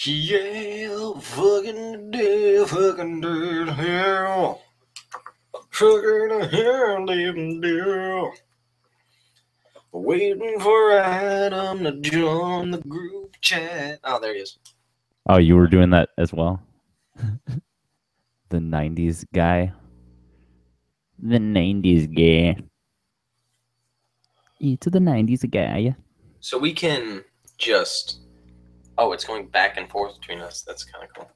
Yeah, fucking dead hell. Fucking hell, living deal. Waiting for Adam to join the group chat. Oh, there he is. Oh, you were doing that as well? The 90s guy. The 90s guy. It's the 90s guy. So we can just... Oh, it's going back and forth between us. That's kind of cool.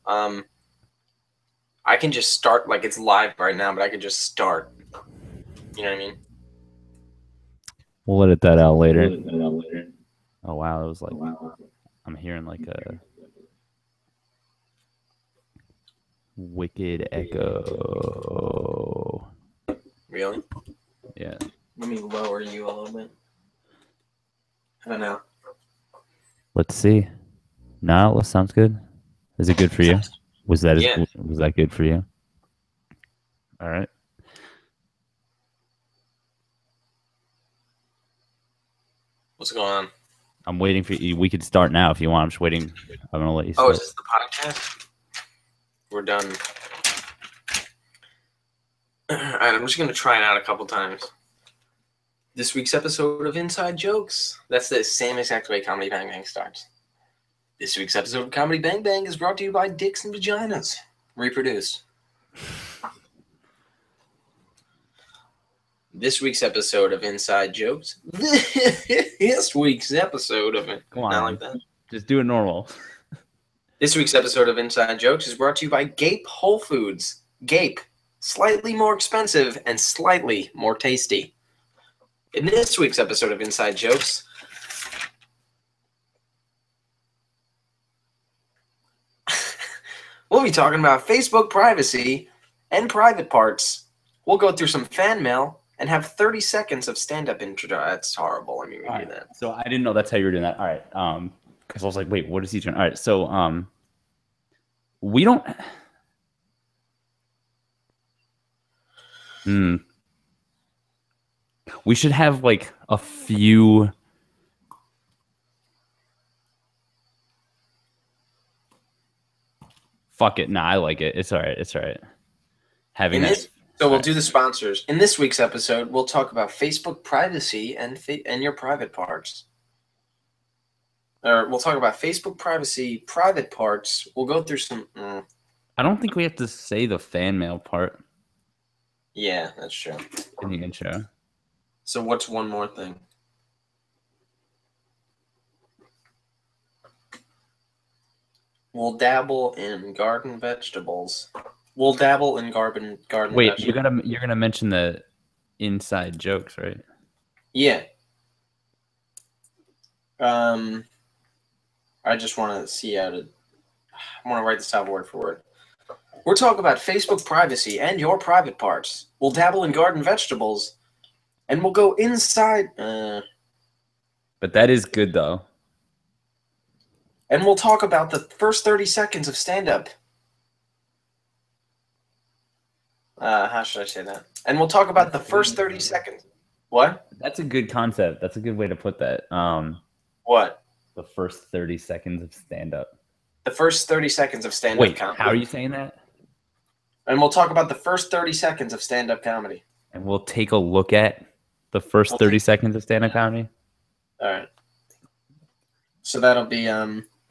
I can just start, like it's live right now, but I could just start. You know what I mean? We'll edit that out later. Oh, wow. It was like... I'm hearing like a... wicked echo. Really? Yeah. Let me lower you a little bit. How about now? Let's see. No, that sounds good. Is it good for you? Was that good for you? All right. What's going on? I'm waiting for you. We could start now if you want. I'm just waiting. I'm gonna let you start. Oh, is this the podcast? We're done. All right, I'm just gonna try it out a couple times. This week's episode of Inside Jokes. That's the same exact way Comedy Bang Bang starts. This week's episode of Comedy Bang Bang is brought to you by Dicks and Vaginas. Reproduce. This week's episode of Inside Jokes. This week's episode of it. Come on. Not like that. Just do it normal. This week's episode of Inside Jokes is brought to you by Gape Whole Foods. Gape, slightly more expensive and slightly more tasty. In this week's episode of Inside Jokes, we'll be talking about Facebook privacy and private parts. We'll go through some fan mail and have 30 seconds of stand-up intro. That's horrible. Let me redo that. So I didn't know that's how you were doing that. All right. Because I was like, wait, what is he doing? All right. So we don't. We should have like a few. Fuck it. Nah, I like it. It's all right. It's all right. Having that. So we'll do the sponsors. In this week's episode, we'll talk about Facebook privacy and your private parts. Or we'll talk about Facebook privacy, private parts. We'll go through some... I don't think we have to say the fan mail part. Yeah, that's true. In the intro. So what's one more thing? We'll dabble in garden vegetables. We'll dabble in garden Wait, vegetables. you're gonna mention the inside jokes, right? Yeah. I just want to see how to... I want to write this out word for word. We're talking about Facebook privacy and your private parts. We'll dabble in garden vegetables, and we'll go inside... But that is good, though. And we'll talk about the first 30 seconds of stand-up. How should I say that? And we'll talk about the first 30 seconds. What? That's a good concept. That's a good way to put that. What? The first 30 seconds of stand-up. The first 30 seconds of stand-up Wait, comedy. how are you saying that? And we'll talk about the first 30 seconds of stand-up comedy. And we'll take a look at the first 30 seconds of stand-up comedy? All right. So that'll be...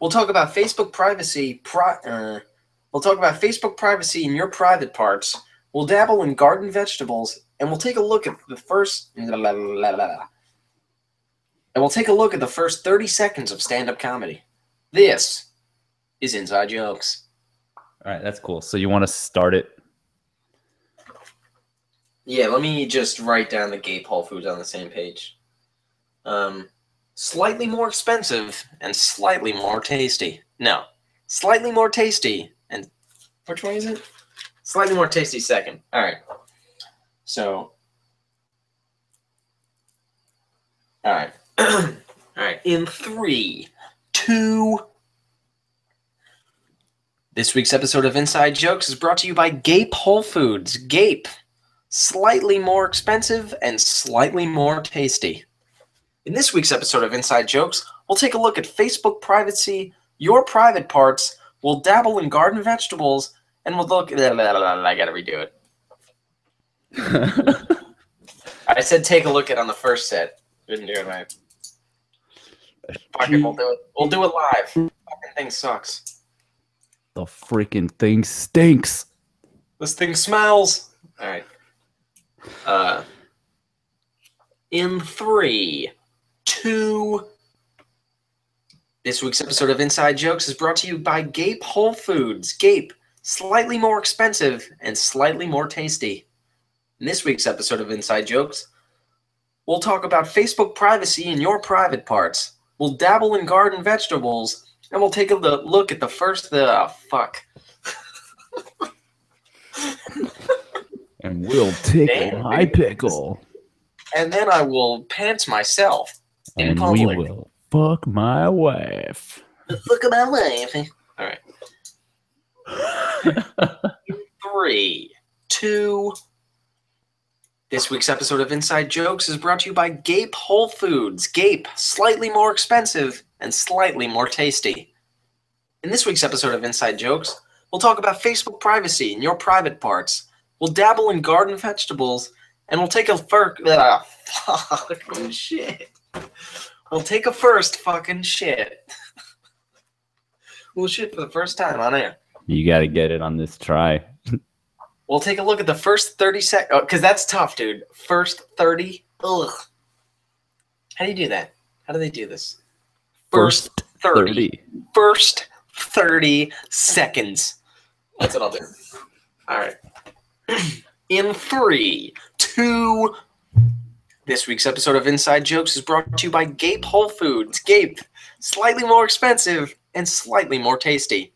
We'll talk about Facebook privacy... we'll talk about Facebook privacy in your private parts. We'll dabble in garden vegetables, and we'll take a look at the first... And we'll take a look at the first 30 seconds of stand-up comedy. This is Inside Jokes. All right, that's cool. So you want to start it? Yeah, let me just write down the Gape Whole Foods on the same page. Slightly more expensive and slightly more tasty. No, slightly more tasty and... Which one is it? Slightly more tasty second. All right. So... All right. All right. In 3, 2... This week's episode of Inside Jokes is brought to you by Gape Whole Foods. Gape. Slightly more expensive and slightly more tasty. In this week's episode of Inside Jokes, we'll take a look at Facebook privacy, your private parts. We'll dabble in garden vegetables, and we'll look. I gotta redo it. I said take a look at on the first set. Didn't do it right. Fuck it, we'll do it. We'll do it live. Fucking thing sucks. The freaking thing stinks. This thing smells. All right. In 3, 2. This week's episode of Inside Jokes is brought to you by Gape Whole Foods. Gape, slightly more expensive and slightly more tasty. In this week's episode of Inside Jokes, we'll talk about Facebook privacy and your private parts. We'll dabble in garden vegetables, and we'll take a look at the first... fuck. And we'll tickle my pickle. And then I will pants myself in public. And we will fuck my wife. Fuck my wife. All right. 3, 2. This week's episode of Inside Jokes is brought to you by Gape Whole Foods. Gape, slightly more expensive and slightly more tasty. In this week's episode of Inside Jokes, we'll talk about Facebook privacy and your private parts. We'll dabble in garden vegetables, and we'll take a fucking shit. We'll take a first fucking shit. We'll shit for the first time on air. You got to get it on this try. We'll take a look at the first 30 seconds. Because that's tough, dude. First 30. Ugh. How do you do that? How do they do this? First 30. First 30 seconds. That's what I'll do. All right. In 3, 2. This week's episode of Inside Jokes is brought to you by Gape Whole Foods. Gape, slightly more expensive and slightly more tasty.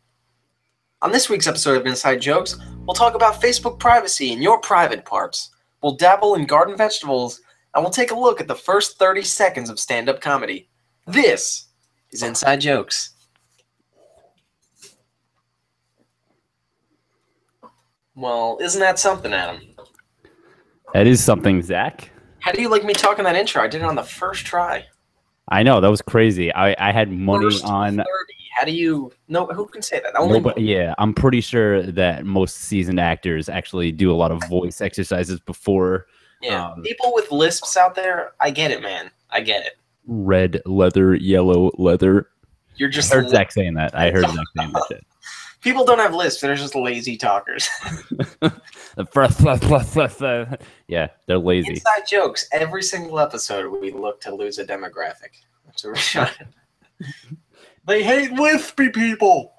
On this week's episode of Inside Jokes, we'll talk about Facebook privacy and your private parts. We'll dabble in garden vegetables, and we'll take a look at the first 30 seconds of stand-up comedy. This is Inside Jokes. Well, isn't that something, Adam? That is something, Zach. How do you like me talking that intro? I did it on the first try. I know, that was crazy. I had money First on... 30. How do you... No, who can say that? Yeah, I'm pretty sure that most seasoned actors actually do a lot of voice exercises before. Yeah, people with lisps out there, I get it, man. I get it. Red leather, yellow leather. You're just... I heard Zach saying that. I heard Zach saying that shit. People don't have lisps. They're just lazy talkers. Yeah, they're lazy. Inside Jokes. Every single episode, we look to lose a demographic. That's what we're trying. They hate lispy people.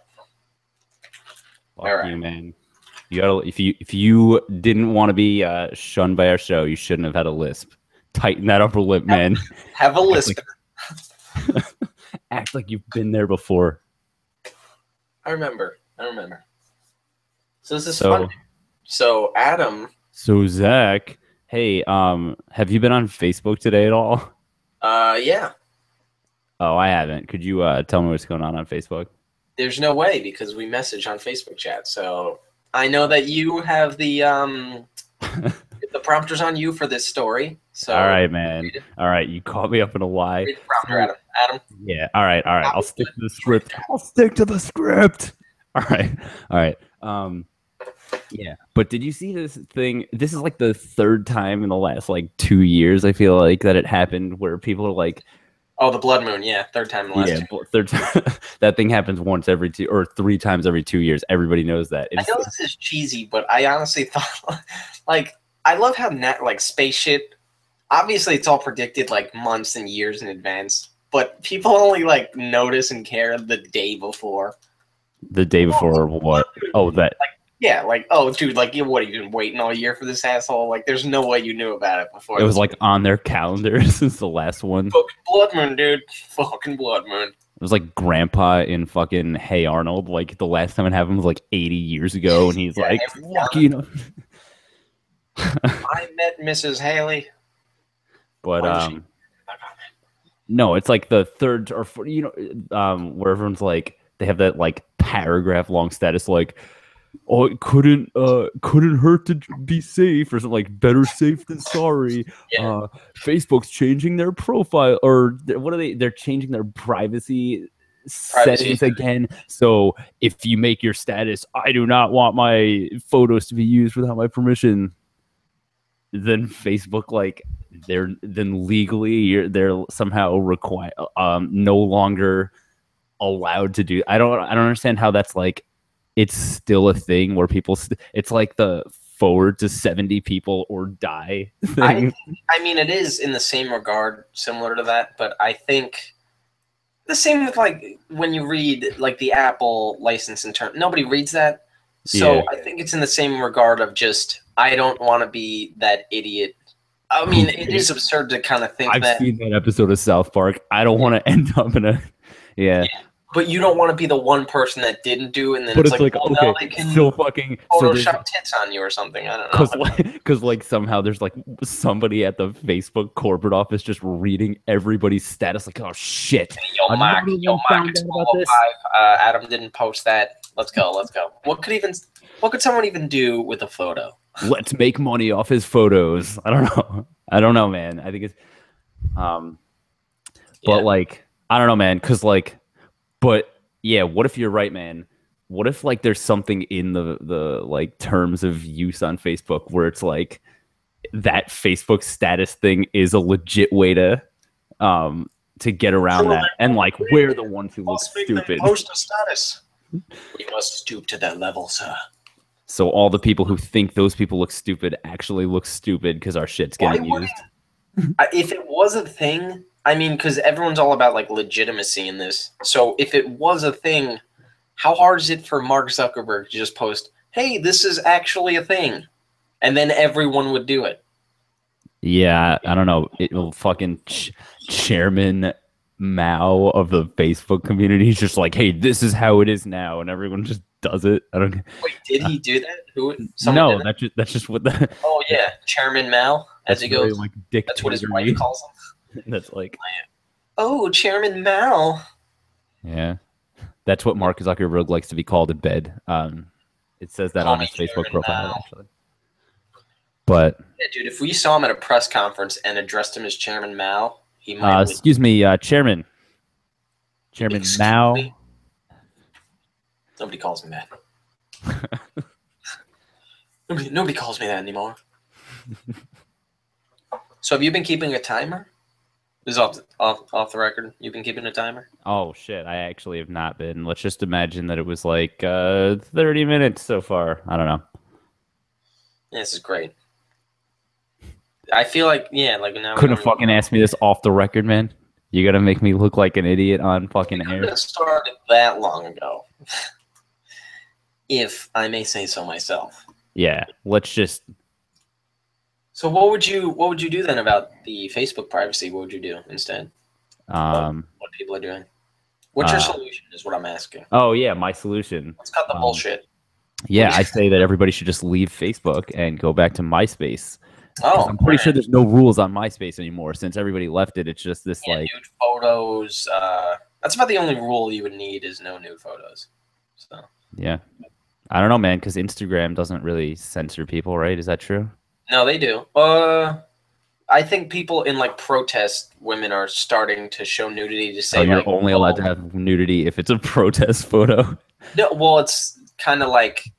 Fuck you, man. You gotta, if you didn't want to be shunned by our show, you shouldn't have had a lisp. Tighten that upper lip, man. Have a lisp. Act like you've been there before. I remember. So this is fun. So Adam. So Zach, hey, have you been on Facebook today at all? Yeah. Oh, I haven't. Could you tell me what's going on Facebook? There's no way because we message on Facebook chat. So I know that you have the the prompters on you for this story. So all right, man. All right, you caught me up in a lie. Read the prompter, Adam. Adam. Yeah. All right. I'll stick to the script. All right. Yeah. But did you see this thing? This is like the third time in the last like 2 years, I feel like, that it happened where people are like, oh, the blood moon. Yeah. Third time in the last third time. That thing happens once every 2 or 3 times every 2 years. Everybody knows that. I know this is cheesy, but I honestly thought, like, I love how space shit, obviously it's all predicted like months and years in advance, but people only like notice and care the day before. The day before what? Oh, that. Like, yeah, like, oh, dude, like, what, have you been waiting all year for this asshole? Like, there's no way you knew about it before. It was like on their calendar since the last one. Fucking blood moon, dude. Fucking blood moon. It was like Grandpa in fucking Hey Arnold. Like the last time it happened was like 80 years ago, and he's like, lucky enough. I met Mrs. Haley. But no, it's like the third or fourth, where everyone's like, they have that like paragraph long status like, oh, it couldn't hurt to be safe or something, like better safe than sorry. Facebook's changing their profile, or what are they? They're changing their privacy settings again. So if you make your status, I do not want my photos to be used without my permission, then Facebook, like, they're somehow required, no longer allowed to do. I don't understand how that's like, it's still a thing where people it's like the forward to 70 people or die thing. I mean, it is in the same regard, similar to that, but I think the same with like when you read like the Apple license in term, nobody reads that. So I think it's in the same regard of just, I don't want to be that idiot. I mean, it is absurd to kind of think that. I've seen that episode of South Park. I don't want to end up in a But you don't want to be the one person that didn't do, and then but it's like, okay, now they can so fucking Photoshop tits on you or something. I don't know. Because like somehow there's like somebody at the Facebook corporate office just reading everybody's status, like, oh shit. Hey, yo, Mark, it's 12:05. Adam didn't post that. Let's go. What could someone even do with a photo? Let's make money off his photos. I don't know, man. I think it's but like, I don't know, man, because like, but yeah, what if you're right, man? What if like there's something in the like terms of use on Facebook where it's like that Facebook status thing is a legit way to get around that, and like we're the ones who look stupid. Post a status. We must stoop to that level, sir. So all the people who think those people look stupid actually look stupid because our shit's getting used. If it was a thing, I mean, because everyone's all about like legitimacy in this. So if it was a thing, how hard is it for Mark Zuckerberg to just post, "Hey, this is actually a thing," and then everyone would do it? Yeah, I don't know. It will fucking Chairman Mao of the Facebook community is just like, "Hey, this is how it is now," and everyone just does it. I don't. Wait, did he do that? No, that's just what the. Oh yeah, Chairman Mao, as he goes. Like, that's what his wife calls him. That's like, oh, Chairman Mao. Yeah, that's what Mark Zuckerberg likes to be called in bed. It says that on his Facebook profile, actually. But yeah, dude, if we saw him at a press conference and addressed him as Chairman Mao, he might. Excuse me, Chairman Mao. Me? Nobody calls me that. Nobody calls me that anymore. So have you been keeping a timer? This is off the record. You've been keeping a timer? Oh, shit. I actually have not been. Let's just imagine that it was like 30 minutes so far. I don't know. Yeah, this is great. I feel like, like now. Couldn't have fucking asked me this off the record, man. You got to make me look like an idiot on fucking air. It started that long ago. If I may say so myself. Yeah, let's just. So what would you do then about the Facebook privacy? What would you do instead? What people are doing? What's your solution is what I'm asking. Oh yeah, my solution. Let's cut the bullshit. Yeah, I say that everybody should just leave Facebook and go back to MySpace. Oh, I'm pretty sure there's no rules on MySpace anymore since everybody left it. It's just this like nude photos. That's about the only rule you would need is no nude photos. So yeah, I don't know, man, because Instagram doesn't really censor people, right? Is that true? No, they do. I think people in like protest, women are starting to show nudity to say. Oh, you're only allowed to have nudity if it's a protest photo. No, well, it's kind of like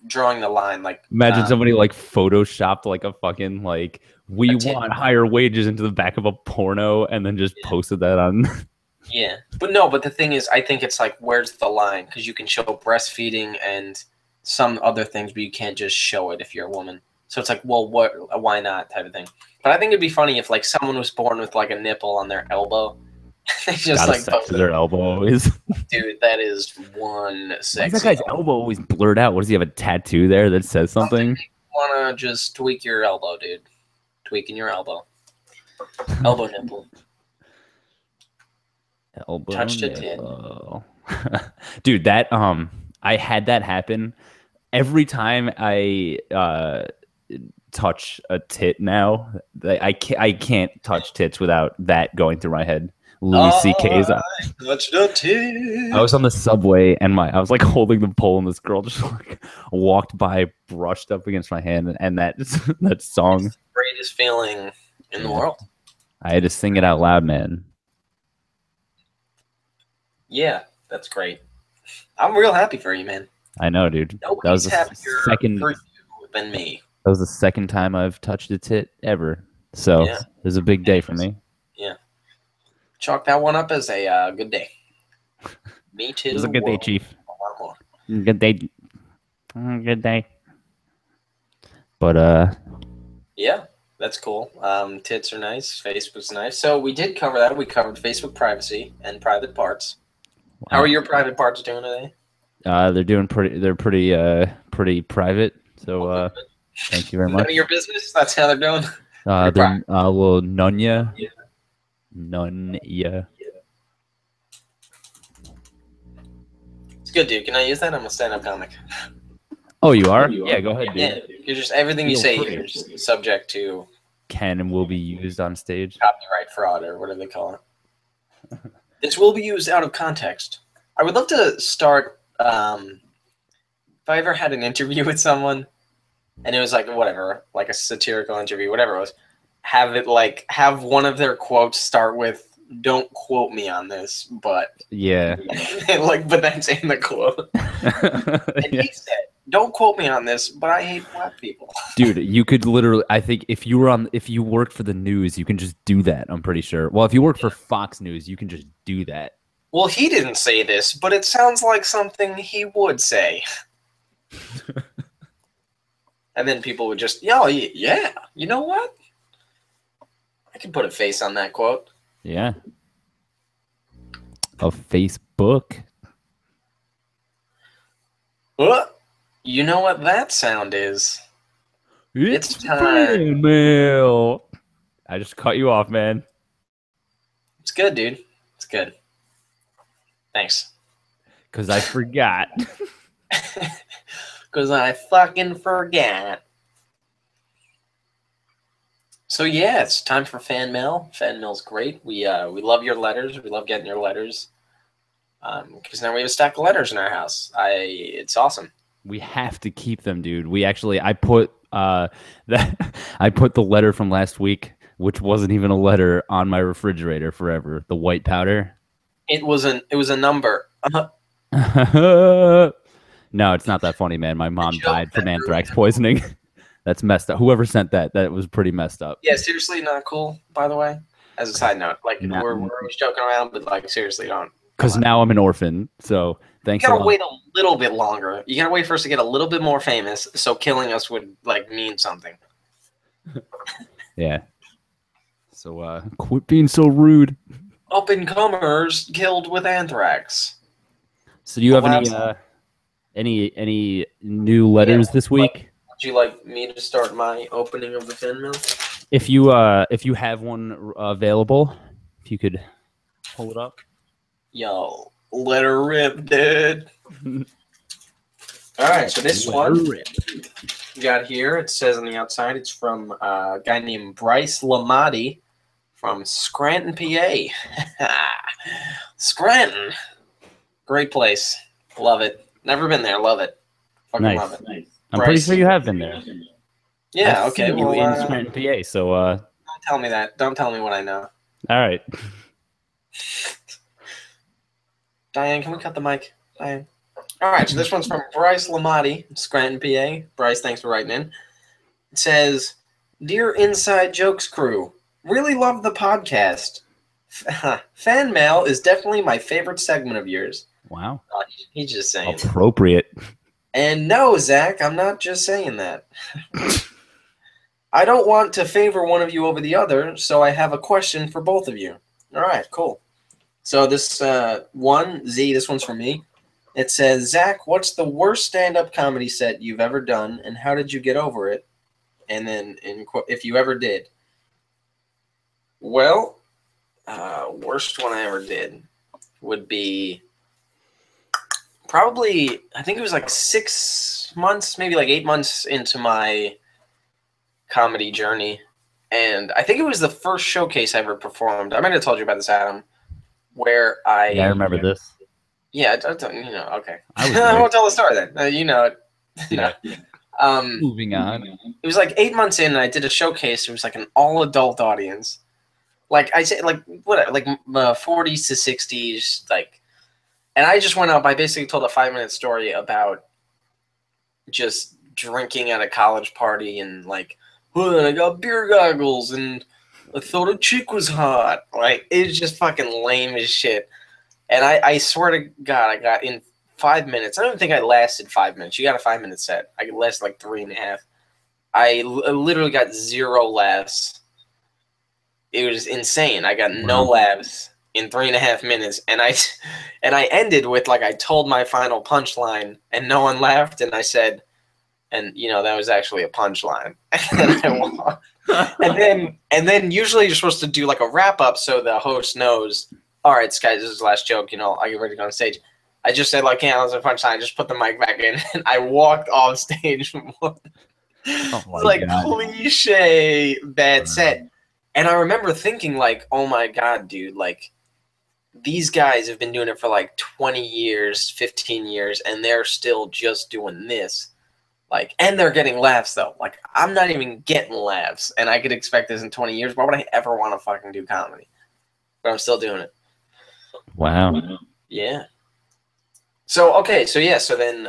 drawing the line. Like imagine somebody like photoshopped like a fucking like we want higher wages into the back of a porno and then just posted that on. Yeah, but the thing is, I think it's like where's the line? Because you can show breastfeeding and some other things, but you can't just show it if you're a woman. So it's like, well, why not type of thing. But I think it'd be funny if like someone was born with like a nipple on their elbow. They just like sex to their elbow always. Dude, that is one sexy. Why is that guy's elbow always blurred out? What does he have, a tattoo there that says something? You wanna just tweak your elbow, dude. Tweaking your elbow. Elbow nipple. Elbow touched nipple. Dude, that I had that happen every time I touch a tit now. I can't touch tits without that going through my head. Louis C.K.'s. Touched a tit. I was on the subway and I was like holding the pole, and this girl just like walked by, brushed up against my hand, and that song. It's the greatest feeling in the world. I had to sing it out loud, man. Yeah, that's great. I'm real happy for you, man. I know, dude. Nobody's happier for you than me. That was the second time I've touched a tit ever. So it was a big day for me. Yeah. Chalk that one up as a good day. Me too. It was a good day, Chief. Good day. Good day. But yeah, that's cool. Tits are nice. Facebook's nice. So we did cover that. We covered Facebook privacy and private parts. Wow. How are your private parts doing today? They're doing pretty. They're pretty private. So thank you very much. None of your business. That's how they're doing. They're well, none ya. None ya. It's good, dude. Can I use that? I'm a stand-up comic. Oh, you are? Yeah, go ahead, dude. Yeah, you're just everything you say here is just subject to can and will be used on stage. Copyright fraud or whatever they call it. This will be used out of context. I would love to start. If I ever had an interview with someone, and it was like whatever, like a satirical interview, whatever it was, have one of their quotes start with "Don't quote me on this," but yeah, but that's in the quote. And he said, "Don't quote me on this, but I hate black people." Dude, you could literally. I think if you work for the news, you can just do that. I'm pretty sure. Well, if you work for Fox News, you can just do that. Well, he didn't say this, but it sounds like something he would say. And then people would just, yeah, you know what? I can put a face on that quote. Yeah. A Facebook. You know what that sound is? It's time. Mail. I just cut you off, man. It's good, dude. It's good. Thanks. Because I forgot. Because I fucking forgot. So yeah, it's time for fan mail. Fan mail's great. We love your letters. We love getting your letters. Because now we have a stack of letters in our house. It's awesome. We have to keep them, dude. I put I put the letter from last week, which wasn't even a letter, on my refrigerator forever. The white powder. It was a number. No, it's not that funny, man. My mom died from anthrax poisoning. That's messed up. Whoever sent that was pretty messed up. Yeah, seriously, not cool, by the way. As a side note, we're always joking around, but seriously, don't. Because now I'm an orphan, so thanks. You gotta wait a little bit longer. You gotta wait for us to get a little bit more famous, so killing us would mean something. Yeah. So quit being so rude. Up and comers killed with anthrax. So do you have any new letters this week? Would you like me to start my opening of the fan mail? If you have one available, if you could pull it up. Yo, let her rip, dude. All right, so this one we got here, it says on the outside, it's from a guy named Bryce Lamati from Scranton, PA. Scranton. Great place. Love it. Never been there. Love it. Fucking love it. Nice. I'm pretty sure you have been there. Yeah, okay. Well, in Scranton, PA, so don't tell me that. Don't tell me what I know. All right. Diane, can we cut the mic? Diane. All right, so this one's from Bryce Lamati, Scranton, PA. Bryce, thanks for writing in. It says, "Dear Inside Jokes crew, really love the podcast. Fan mail is definitely my favorite segment of yours." Wow. He's just saying. Appropriate. And no, Zach, I'm not just saying that. I don't want to favor one of you over the other, so I have a question for both of you. All right, cool. So this this one's for me. It says, "Zach, what's the worst stand-up comedy set you've ever done, and how did you get over it? And then, if you ever did." Well, worst one I ever did would be probably, I think it was 6 months, maybe 8 months into my comedy journey. And I think it was the first showcase I ever performed. I might have told you about this, Adam, where I remember this. Yeah, okay. I won't tell the story then. You know it. Yeah. Moving on. It was 8 months in, and I did a showcase. It was an all-adult audience. I say, what, 40s to 60s, And I just went up. I basically told a 5-minute story about just drinking at a college party and like, oh, I got beer goggles and I thought a chick was hot. Like, it was just fucking lame as shit. And I swear to God, I got in 5 minutes. I don't think I lasted 5 minutes. You got a 5-minute set. I could last like 3.5. I literally got 0 laughs. It was insane. I got no laughs in 3.5 minutes, and I ended with like I told my final punchline, and no one laughed, and I said, and that was actually a punchline. And I walked. and then usually you're supposed to do like a wrap up so the host knows. All right, guys, this is the last joke. I get ready to go on stage. I just said like, yeah, that was a punchline. I just put the mic back in, and I walked off stage. It's like cliche bad set. And I remember thinking like, oh my God, dude, like these guys have been doing it for like 20 years, 15 years, and they're still just doing this. Like, and they're getting laughs though. Like, I'm not even getting laughs, and I could expect this in 20 years. Why would I ever want to fucking do comedy? But I'm still doing it. Wow. Yeah. So, okay. So, yeah. So then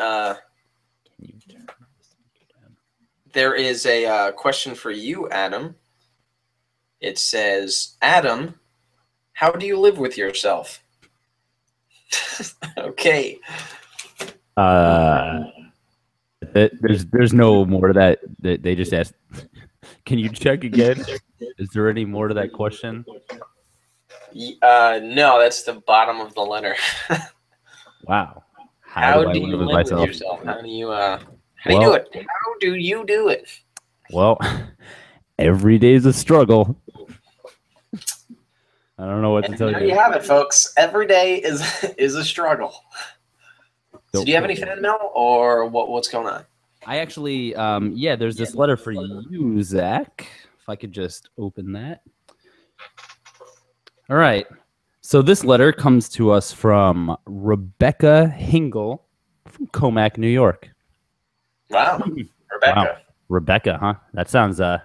there is a question for you, Adam. It says, Adam, how do you live with yourself? Okay. There's no more to that. They just asked, can you check again? Is there any more to that question? No, that's the bottom of the letter. Wow. How do you live with yourself? How do you do it? How do you do it? Well, every day is a struggle. I don't know what to tell you. There you have it, folks. Every day is a struggle. So do you have any fan mail or what's going on? I actually, there's this letter for you, Zach. If I could just open that. All right. So this letter comes to us from Rebecca Hingle from Comac, New York. Wow. Rebecca. Wow. Rebecca, huh? That sounds like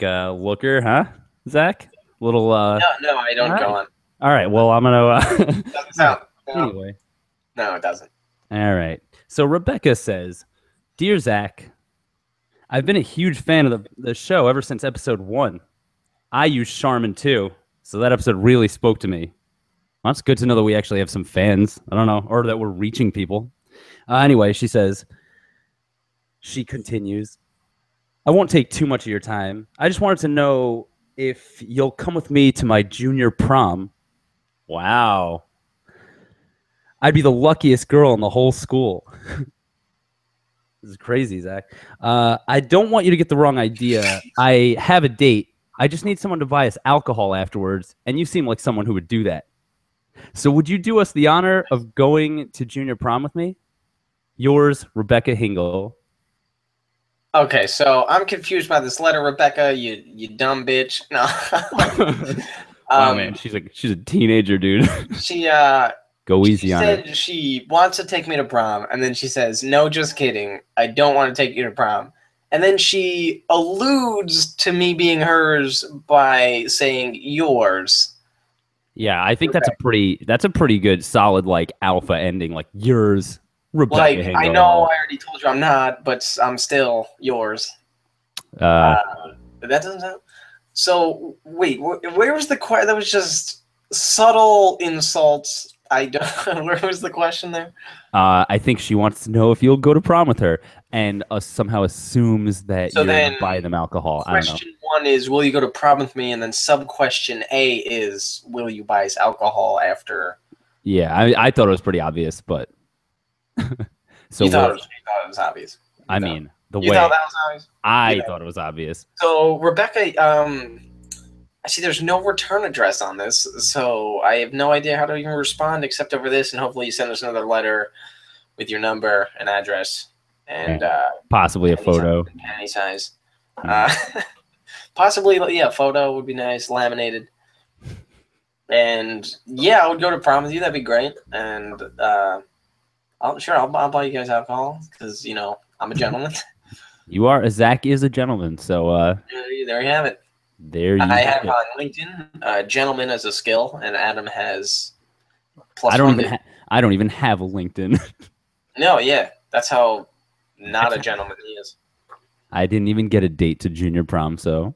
a looker, huh, Zach? Little No, I don't go on. All right. Well, I'm gonna doesn't sound. Anyway. No, it doesn't. All right. So Rebecca says, Dear Zach, I've been a huge fan of the show ever since episode 1. I use Charmin too, so that episode really spoke to me. Well, it's good to know that we actually have some fans. I don't know, or that we're reaching people. Anyway, she continues, I won't take too much of your time. I just wanted to know if you'll come with me to my junior prom. Wow. I'd be the luckiest girl in the whole school. This is crazy, Zach. I don't want you to get the wrong idea. I have a date. I just need someone to buy us alcohol afterwards, and you seem like someone who would do that. So would you do us the honor of going to junior prom with me? Yours, Rebecca Hingle. Okay, so I'm confused by this letter, Rebecca. You dumb bitch. No. Wow, man, she's a teenager, dude. She Go easy on her. She said she wants to take me to prom, and then she says, no, just kidding. I don't want to take you to prom. And then she alludes to me being hers by saying yours. Yeah, I think that's a pretty good, solid, like, alpha ending. Like, yours, Rebecca Like, Hingle. I know I already told you I'm not, but I'm still yours. That doesn't sound... So, wait, where was the question? That was just subtle insults. I don't... Where was the question there? I think she wants to know if you'll go to prom with her, and somehow assumes that you're going to buy them alcohol. I don't know. Question 1 is, will you go to prom with me? And then sub-question A is, will you buy us alcohol after? Yeah, I thought it was pretty obvious, but... So you thought it was obvious. I mean, the way... You thought that was obvious? I thought it was obvious. So, Rebecca, I see there's no return address on this, so I have no idea how to even respond except over this, and hopefully you send us another letter with your number and address. And possibly a photo. Any size. Possibly, yeah, photo would be nice, laminated. And yeah, I would go to prom with you. That'd be great. And I'll buy you guys alcohol because I'm a gentleman. You are. Zach is a gentleman. So there you have it. There you. I have on LinkedIn, gentleman as a skill, and Adam has Plus I don't even have a LinkedIn. No, yeah. That's how not a gentleman he is. I didn't even get a date to junior prom, so.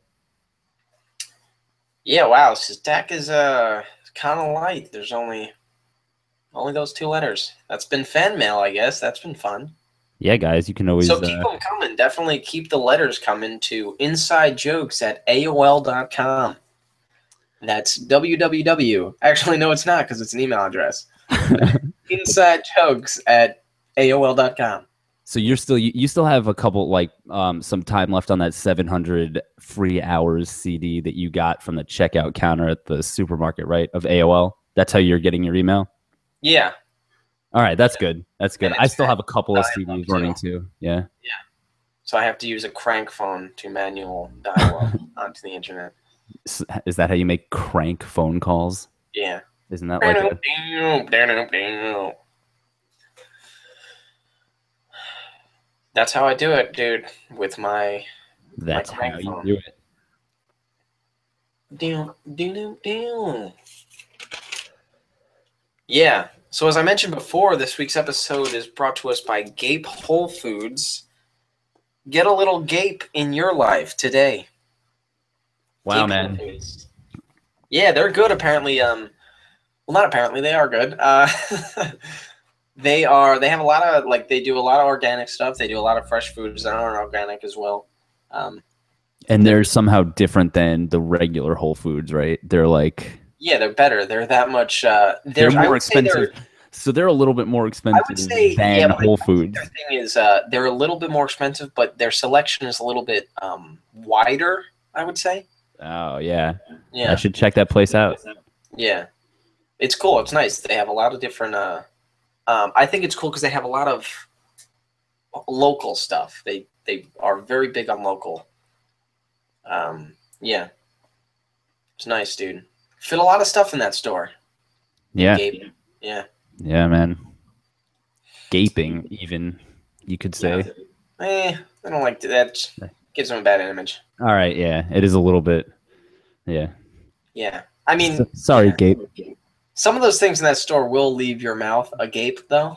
Yeah, wow. Stack is kind of light. There's only those 2 letters. That's been fan mail, I guess. That's been fun. Yeah, guys, you can always. So keep them coming. Definitely keep the letters coming to insidejokes@aol.com. That's www. Actually, no, it's not because it's an email address. insidejokes@aol.com. So you still have a couple some time left on that 700 free hours CD that you got from the checkout counter at the supermarket, right? Of AOL. That's how you're getting your email. Yeah. All right, that's good. That's good. I still have a couple of CDs running too. Yeah. Yeah. So I have to use a crank phone to manual dial up onto the internet. Is that how you make crank phone calls? Yeah. Isn't that like a... That's how I do it, dude, with my That's my how you do it. Yeah. So as I mentioned before, this week's episode is brought to us by Gape Whole Foods. Get a little Gape in your life today. Wow, Gape man. Yeah, they're good apparently. Well, not apparently, they are good. They have a lot of they do a lot of organic stuff. They do a lot of fresh foods that aren't organic as well. And they're somehow different than the regular Whole Foods, right? They're like... Yeah, they're better. They're that much... they're more expensive. So they're a little bit more expensive than Whole Foods. The thing is, they're a little bit more expensive, but their selection is a little bit wider, I would say. Oh, yeah. Yeah. I should check that place out. Yeah. It's cool. It's nice. They have a lot of different... I think it's cool because they have a lot of local stuff. They are very big on local. Yeah. It's nice, dude. Fit a lot of stuff in that store. Yeah. Gape. Yeah. Yeah, man. Gaping, even, you could say. I don't like that. Gives them a bad image. All right, yeah. It is a little bit. Yeah. Yeah. I mean... Sorry, Gape. Some of those things in that store will leave your mouth agape, though.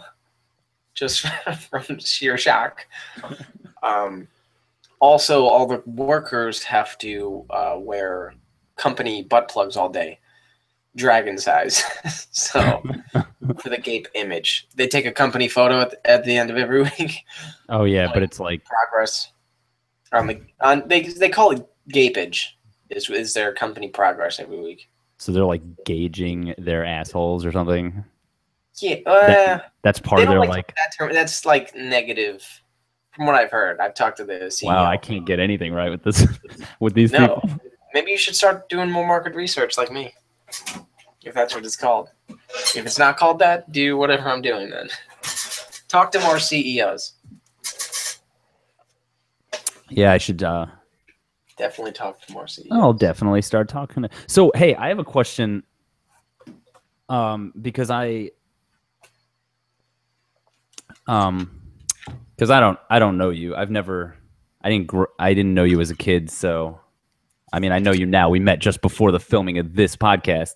Just from sheer shock. Also, all the workers have to wear company butt plugs all day, dragon size. So, for the Gape image, they take a company photo at the end of every week. Oh yeah, but it's like progress. They call it Gapeage. Is their company progress every week? So they're like gauging their assholes or something. Yeah, that's part of their that term. That's like negative. From what I've heard, I've talked to the CEO. Wow, I can't get anything right with this. With these people. Maybe you should start doing more market research like me. If that's what it's called. If it's not called that, do whatever I'm doing then. Talk to more CEOs. Yeah, I should definitely talk to more CEOs. I'll definitely start talking to... So, hey, I have a question. Because I don't know you. I didn't know you as a kid, so I mean, I know you now. We met just before the filming of this podcast.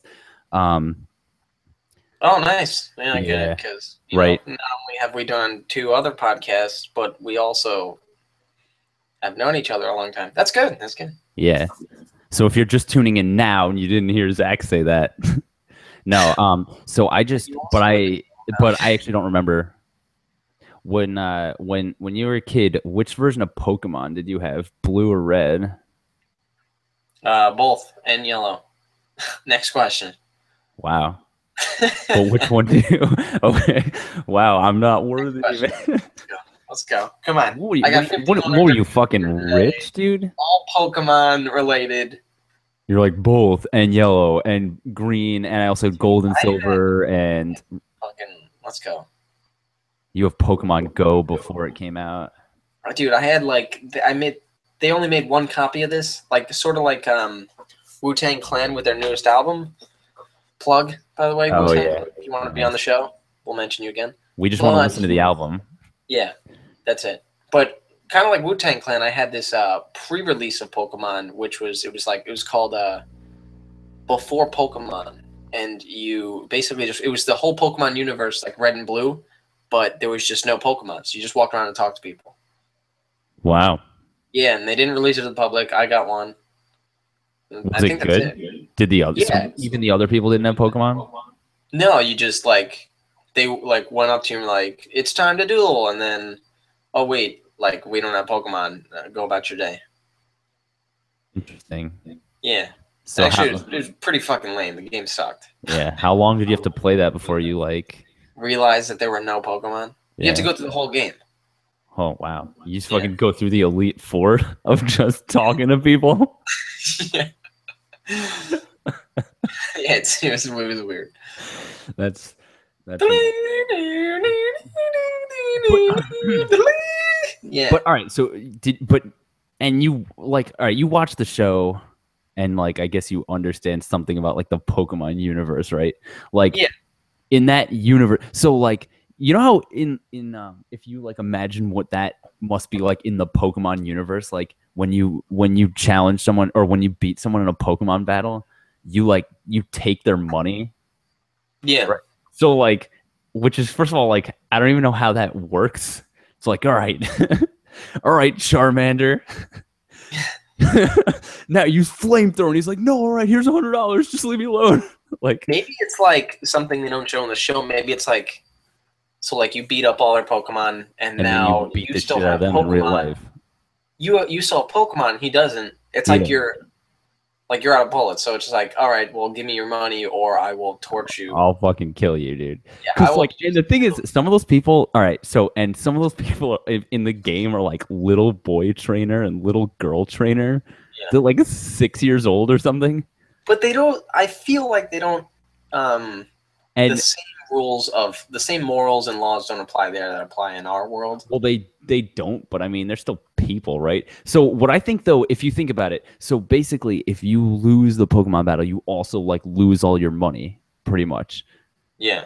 Oh, nice. Yeah, I get it, because not only have we done 2 other podcasts, but we also have known each other a long time. That's good. That's good. Yeah. So if you're just tuning in now and you didn't hear Zach say that, no. So I just, but I actually don't remember when you were a kid. Which version of Pokemon did you have? Blue or red? Both, and yellow. Next question. Wow. Well, which one do you? Okay. Wow, I'm not worthy. Let's go. Come on. What were you fucking rich, dude? All Pokemon related. You're like both, and yellow and green, and I also had gold and silver and fucking. Let's go. You have Pokemon Go before it came out. Dude, I had they only made 1 copy of this, sort of like Wu-Tang Clan with their newest album. Plug, by the way. Oh, Wu-Tang. yeah. If you want to be on the show, we'll mention you again. We just want to listen to the album. Yeah, that's it. But kind of like Wu-Tang Clan, I had this pre-release of Pokemon, which was called Before Pokemon. and you basically it was the whole Pokemon universe, like red and blue, but there was just no Pokemon. So you just walk around and talk to people. Wow. Yeah, and they didn't release it to the public. I got one. Was it good? Did the other even the other people didn't have Pokemon? No, you just they went up to you and like, it's time to duel, and then, oh wait, like we don't have Pokemon. Go about your day. Interesting. Yeah. So actually, it was pretty fucking lame. The game sucked. Yeah. How long did you have to play that before you realize that there were no Pokemon? Yeah. You have to go through the whole game. Oh wow! You just fucking go through the Elite Four of just talking to people. Yeah. Yeah, it was weird. That's yeah. But all right, so you you watch the show, and I guess you understand something about the Pokemon universe, right? In that universe, so you know how in if you imagine what that must be like in the Pokemon universe, when you challenge someone or when you beat someone in a Pokemon battle, you take their money. Yeah. Right? So which is, first of all, I don't even know how that works. It's all right. All right, Charmander. Now use flamethrower. And he's like, no, all right, here's $100. Just leave me alone. Maybe it's something they don't show in the show. Maybe it's so you beat up all their Pokemon, and now you beat the shit out of them in real life. You saw Pokemon, he doesn't. It's you're out of bullets, so it's just all right, well, give me your money or I will torch you. I'll fucking kill you, dude. Yeah, and the thing is, some of those people, all right, and some of those people in the game are little boy trainer and little girl trainer. Yeah. They're 6 years old or something. But they don't. I feel like they don't. The same rules of the same morals and laws don't apply there that apply in our world. Well, they don't, but I mean, they're still people, right? So what I think, though, if you think about it, so basically, if you lose the Pokemon battle, you also lose all your money, pretty much. Yeah.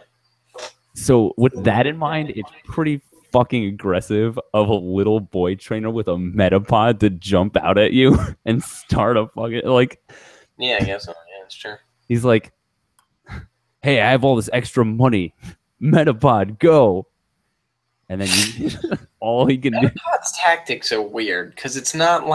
So with that in mind, it's pretty fucking aggressive of a little boy trainer with a Metapod to jump out at you and start a fucking Yeah, I guess so. Yeah, it's true. He's like, hey, I have all this extra money. Metapod, go. And then all he can do. Metapod's tactics are weird because it's not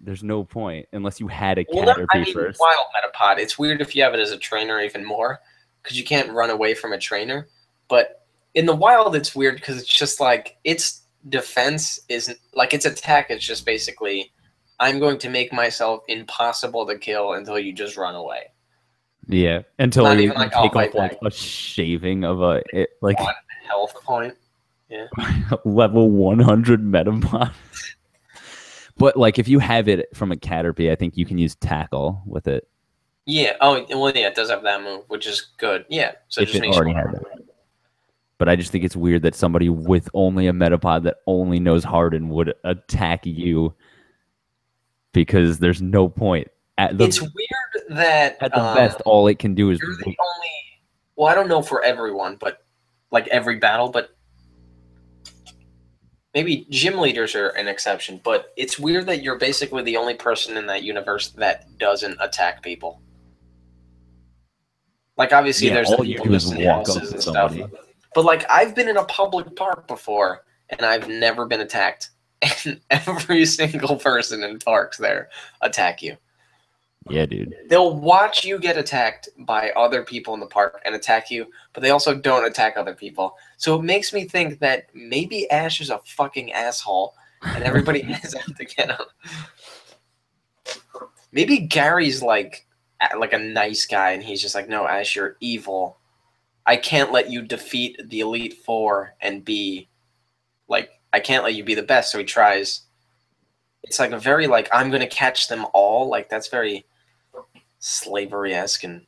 there's no point unless you had a Caterpie first. Wild Metapod. It's weird if you have it as a trainer even more because you can't run away from a trainer. But in the wild, it's weird because it's just its defense isn't its attack is just basically, I'm going to make myself impossible to kill until you just run away. Yeah, until you take off a shaving of a one health point. Yeah, level 100 Metapod. But if you have it from a Caterpie, I think you can use Tackle with it. Yeah. Oh, well, yeah, it does have that move, which is good. Yeah. So if it already had that. But I just think it's weird that somebody with only a Metapod that only knows Harden would attack you because there's no point. It's weird that at the best, all it can do is. You're the only. Well, I don't know for everyone, but every battle, but maybe gym leaders are an exception. But it's weird that you're basically the only person in that universe that doesn't attack people. Obviously, there's all you do is walk up to somebody. But I've been in a public park before, and I've never been attacked. And every single person in parks there attack you. Yeah, dude. They'll watch you get attacked by other people in the park and attack you, but they also don't attack other people. So it makes me think that maybe Ash is a fucking asshole, and everybody has to get him. Maybe Gary's a nice guy, and he's just no, Ash, you're evil. I can't let you defeat the Elite Four and be I can't let you be the best. So he tries. It's a very I'm gonna catch them all. That's very slavery-esque and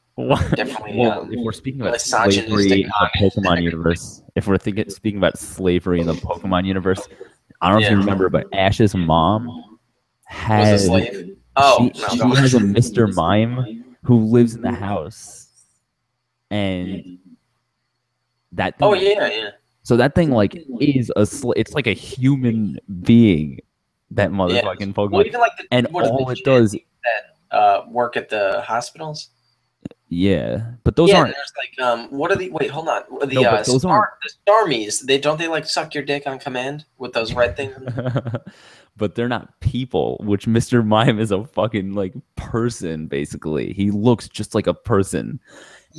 definitely. Well, if we're speaking about slavery in the Pokemon universe, if we're speaking about slavery in the Pokemon universe, I don't know if you remember, but Ash's mom has she has a Mr. Mime who lives in the house, and that thing, yeah. So that thing is it's like a human being, that motherfucking Pokemon. Well, even and all it does that work at the hospitals. Yeah, but those Yeah, aren't. and there's like what are the wait, hold on. The No, but those aren't. the Starmies, they like suck your dick on command with those red things? But they're not people, which Mr. Mime is a fucking like person, basically. He looks just like a person.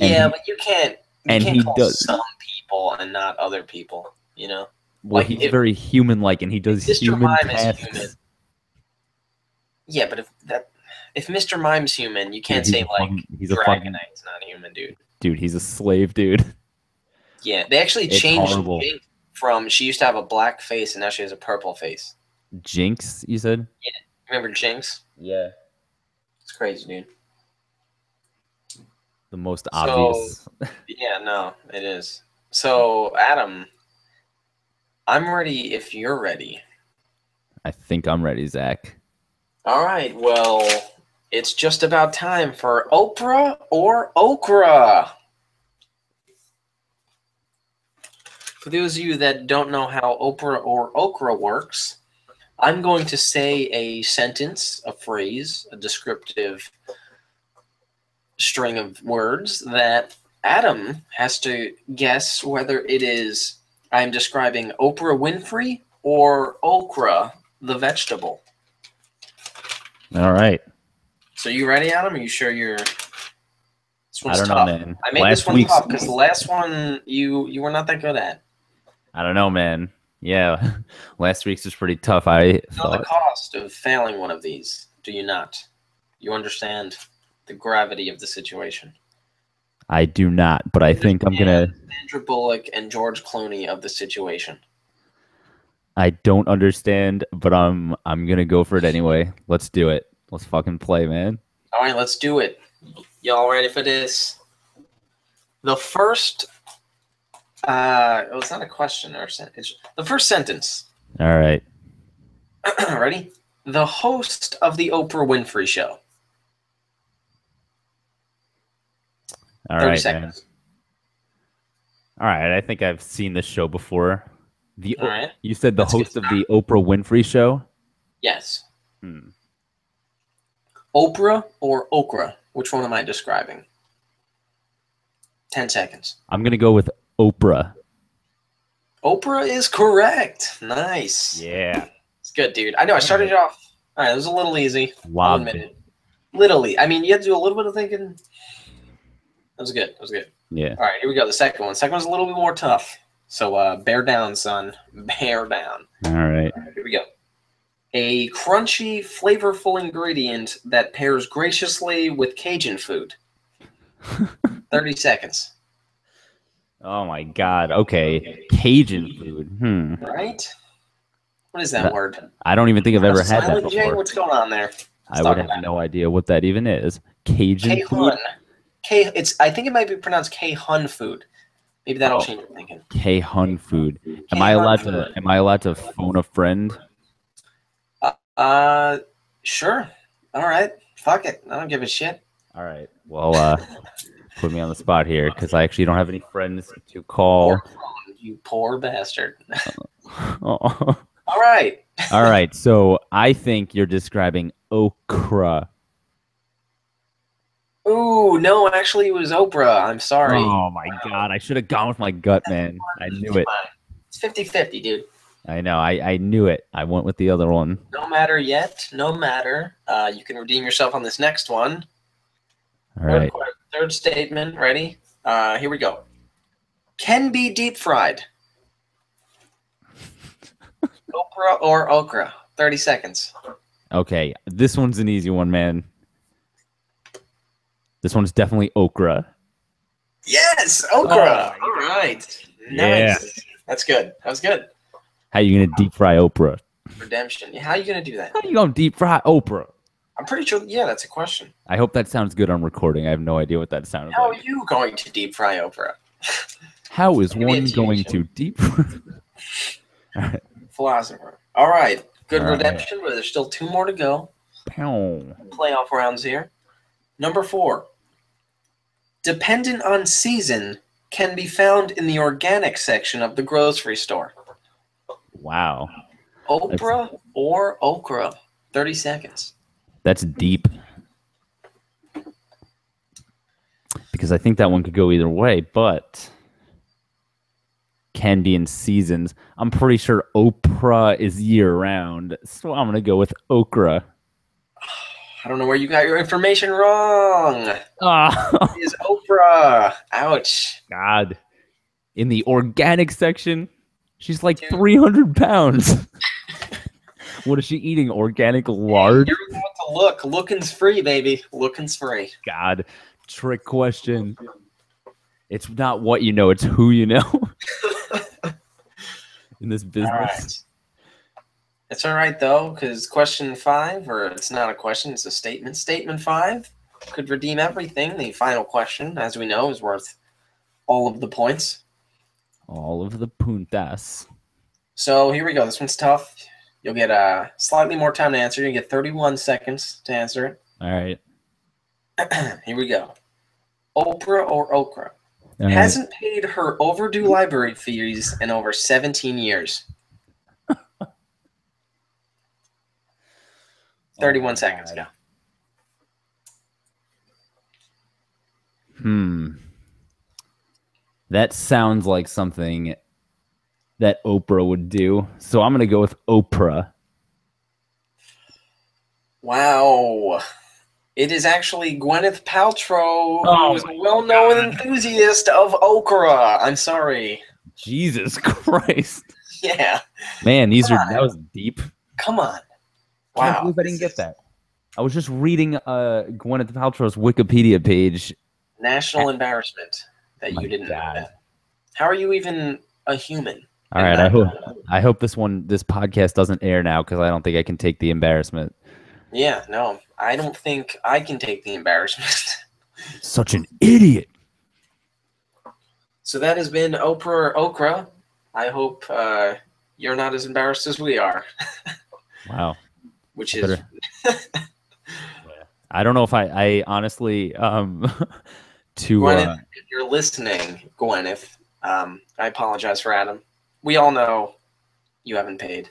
And Yeah, he but you can't call does. some people and not other people, you know? Well, Like he's very human like, and he does Mr. human Mime is tasks. human. Yeah, but if Mr. Mime's human, you can't Dude, say like he's a fucking Dragonite's not human, dude. dude, he's a slave, dude. Yeah, they actually It's changed horrible. Jinx from she used to have a black face and now she has a purple face. Jinx, you said? Yeah. Remember Jinx? Yeah. It's crazy, dude. The most obvious. Yeah, no, it is. So, Adam, I'm ready if you're ready. I think I'm ready, Zach. All right, well, it's just about time for Oprah or Okra. For those of you that don't know how Oprah or Okra works, I'm going to say a sentence, a phrase, a descriptive string of words that Adam has to guess whether it is I'm describing Oprah Winfrey or okra, the vegetable. All right. So you ready, Adam? Are you sure you're... This one's I don't tough. know, man. I made this one tough because the last one you were not that good at. I don't know, man. Yeah, last week's was pretty tough. I know the cost of failing one of these, do you not? You understand the gravity of the situation. I do not, but I think I'm gonna. Sandra Bullock and George Clooney of the situation. I don't understand, but I'm gonna go for it anyway. Let's do it. Let's fucking play, man. All right, let's do it. Y'all ready for this? The first. It's not a question or sentence. The first sentence. All right. Ready? The host of the Oprah Winfrey Show. All 30 right, seconds. Man. All right. I think I've seen this show before. All right. You said the host of the Oprah Winfrey Show? Yes. Oprah or Okra? Which one am I describing? 10 seconds. I'm going to go with Oprah. Oprah is correct. Nice. Yeah. It's good, dude. I know I started it off. All right, it was a little easy. Wow. I'll admit it. Literally. I mean, you had to do a little bit of thinking. That was good. That was good. Yeah. All right, here we go. The second one. Second one's a little bit more tough. So bear down, son. Bear down. All right. Here we go. A crunchy, flavorful ingredient that pairs graciously with Cajun food. 30 seconds. Oh my God. Okay. Cajun food. Right? What is that word? I don't even think I've ever had that before. Jay, what's going on there? I would have no idea what that even is. Cajun food? I think it might be pronounced K-Hun food. Maybe that'll change your thinking. K-Hun food. Am I allowed to phone a friend? Sure. All right. Fuck it. I don't give a shit. All right. Well, put me on the spot here because I actually don't have any friends to call. You poor bastard. Oh. All right. All right. So I think you're describing okra. Ooh, no, actually it was Oprah. I'm sorry. Oh my God. I should have gone with my gut, man. I knew it. It's 50-50, dude. I know. I knew it. I went with the other one. No matter yet. No matter. You can redeem yourself on this next one. All right. Third statement. Ready? Here we go. Can be deep fried. Oprah or okra? 30 seconds. Okay. This one's an easy one, man. This one's definitely okra. Yes, okra. All right. Nice. Yeah. That's good. That was good. How you gonna deep fry Oprah? Redemption. How are you gonna do that? How you gonna deep fry Oprah? I'm pretty sure. Yeah, that's a question. I hope that sounds good on recording. I have no idea what that sounded like. How are you going to deep fry Oprah? How is one going to deep fry? All right. Philosopher. All right. Good redemption, but there's still 2 more to go. Pow. Playoff rounds here. Number 4. Dependent on season, can be found in the organic section of the grocery store. Wow. Oprah or okra? 30 seconds. That's deep. because I think that one could go either way, but can be in seasons. I'm pretty sure Oprah is year round, so I'm gonna go with okra. I don't know where you got your information wrong. Oh, It is Oprah. Ouch. God. In the organic section, she's like Dude. 300 pounds. What is she eating? Organic lard? You're about to look. Looking's free, baby. Looking's free. God. Trick question. It's not what you know, it's who you know in this business. All right. It's all right, though, because question 5, or it's not a question, it's a statement. Statement 5 could redeem everything. The final question, as we know, is worth all of the points. All of the puntas. So here we go. This one's tough. You'll get slightly more time to answer. You get 31 seconds to answer it. All right. Here we go. Oprah or Okra All hasn't paid her overdue library fees in over 17 years. 31 seconds. Go. That sounds like something that Oprah would do. So I'm going to go with Oprah. Wow. It is actually Gwyneth Paltrow, who is a well-known enthusiast of okra. I'm sorry. Jesus Christ. Yeah. Man, that was deep. Come on. Wow. I can't believe I didn't get that. I was just reading Gwyneth Paltrow's Wikipedia page. National embarrassment that you didn't know that. How are you even a human? All right, I hope this podcast doesn't air now because I don't think I can take the embarrassment. Yeah, no, I don't think I can take the embarrassment. Such an idiot. So that has been Oprah or Okra. I hope you're not as embarrassed as we are. Wow. Which is... I don't know if I honestly Gwyneth, if you're listening, Gwyneth, I apologize for Adam. We all know you haven't paid.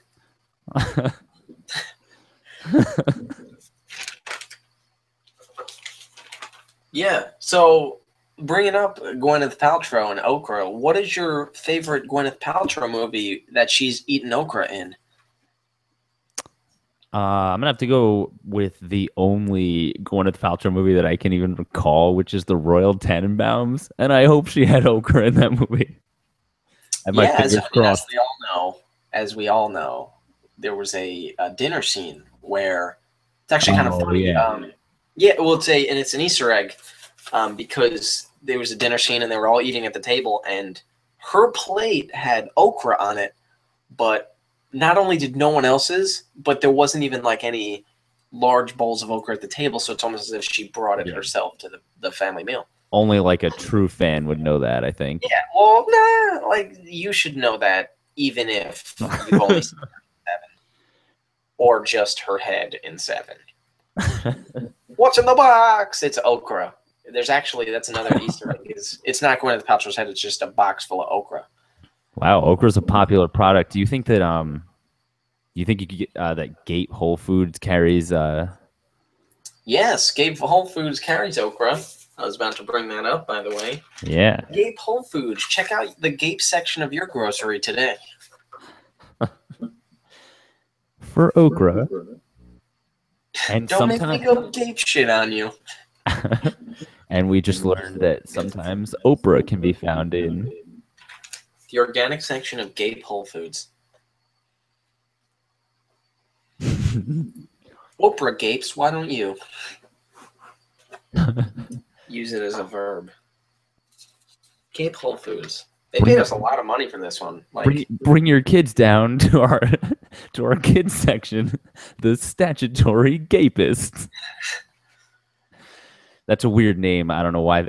Yeah, so bringing up Gwyneth Paltrow and okra, what is your favorite Gwyneth Paltrow movie that she's eaten okra in? I'm gonna have to go with the only Gwyneth Paltrow movie that I can even recall, which is The Royal Tenenbaums, and I hope she had okra in that movie. As we all know, there was a dinner scene where it's actually kind of funny. It's an Easter egg because there was a dinner scene and they were all eating at the table, and her plate had okra on it, but not only did no one else's, but there wasn't even like any large bowls of okra at the table, so it's almost as if she brought it herself to the family meal. Only like a true fan would know that, I think. Yeah, well, nah, like you should know that even if you've only seen her in 7. Or just her head in 7. What's in the box? It's okra. That's another Easter egg. It's not Gwyneth Paltrow's head, it's just a box full of okra. Wow, okra's a popular product. Do you think that you could get that Gape Whole Foods carries Yes, Gape Whole Foods carries okra. I was about to bring that up, by the way. Yeah. Gape Whole Foods. Check out the Gape section of your grocery today. For okra. And don't make me go Gape shit on you. And we just learned that sometimes Oprah can be found in the organic section of Gape Whole Foods. Oprah gapes, why don't you? Use it as a verb. Gape Whole Foods. They paid us a lot of money for this one. Bring your kids down to our kids section, the statutory gapists. That's a weird name. I don't know why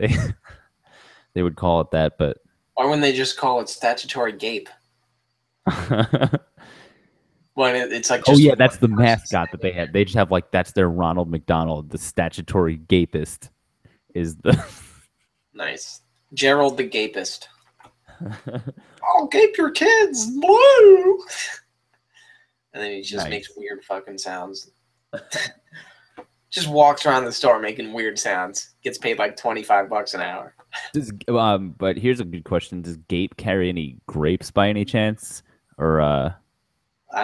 they would call it that, but why wouldn't they just call it statutory gape? Well, it's like that's the mascot that they had. They just have that's their Ronald McDonald, the statutory gapist is the nice. Gerald the gapist. I'll gape your kids blue. And then he just makes weird fucking sounds. Just walks around the store making weird sounds. Gets paid like $25 an hour. But here's a good question: does Gape carry any grapes by any chance, or I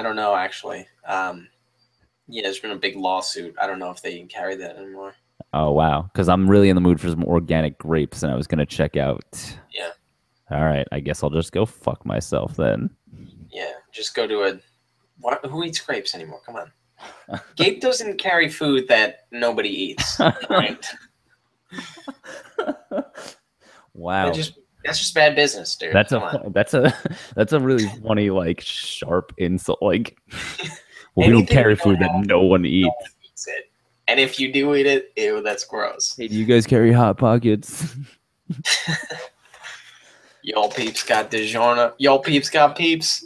don't know actually. Yeah, there's been a big lawsuit. I don't know if they can carry that anymore. Oh wow, because I'm really in the mood for some organic grapes, and I was gonna check out. Yeah. All right, I guess I'll just go fuck myself then. Yeah, just go to who eats grapes anymore? Come on. Gape doesn't carry food that nobody eats. Right? Wow. That's just bad business, dude. That's a really funny, like, sharp insult. Like, well, we don't carry food that no one eats. It. And if you do eat it, ew, that's gross. Hey, do you guys carry Hot Pockets? Y'all peeps got DiGiorno. Y'all peeps got peeps.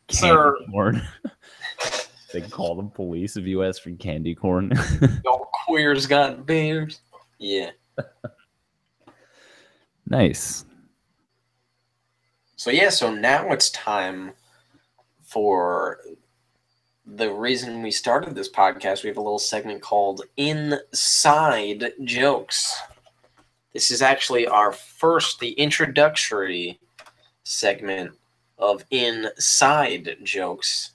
Sir. Corn. They call them police if you ask for candy corn. Y'all queers got beers. Yeah. Nice. So now it's time for the reason we started this podcast. We have a little segment called Inside Jokes. This is actually the introductory segment of Inside Jokes.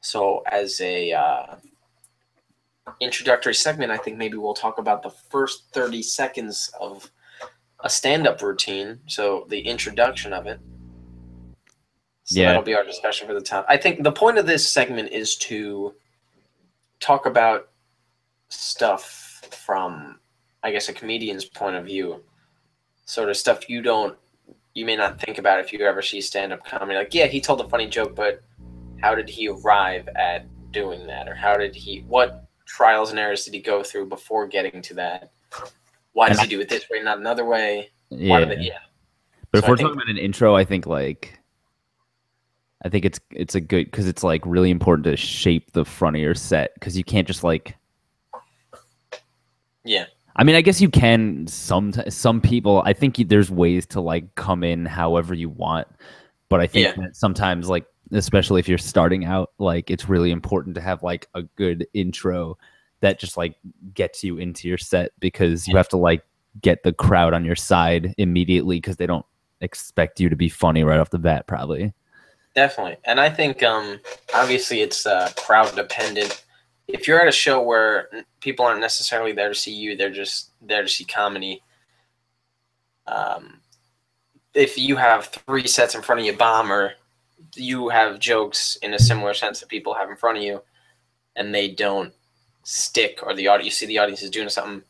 So as a introductory segment, I think maybe we'll talk about the first 30 seconds of a stand-up routine. So the introduction of it. So that'll be our discussion for the time. I think the point of this segment is to talk about stuff from, I guess, a comedian's point of view. Sort of stuff you may not think about if you ever see stand-up comedy. Like, yeah, he told a funny joke, but how did he arrive at doing that? Or what trials and errors did he go through before getting to that? Why does he do it this way, not another way? Yeah. But if we're talking about an intro, I think it's a good, because it's like really important to shape the front of your set, because you can't just like. Yeah. I mean, I guess you can. Some people, I think there's ways to like come in however you want, but I think that sometimes, like, especially if you're starting out, like, it's really important to have like a good intro that just like gets you into your set, because you have to like get the crowd on your side immediately, because they don't expect you to be funny right off the bat, probably. Definitely. And I think obviously it's crowd dependent. If you're at a show where people aren't necessarily there to see you, they're just there to see comedy. If you have 3 sets in front of you bomb, or you have jokes in a similar sense that people have in front of you and they don't stick, or you see the audience is doing something,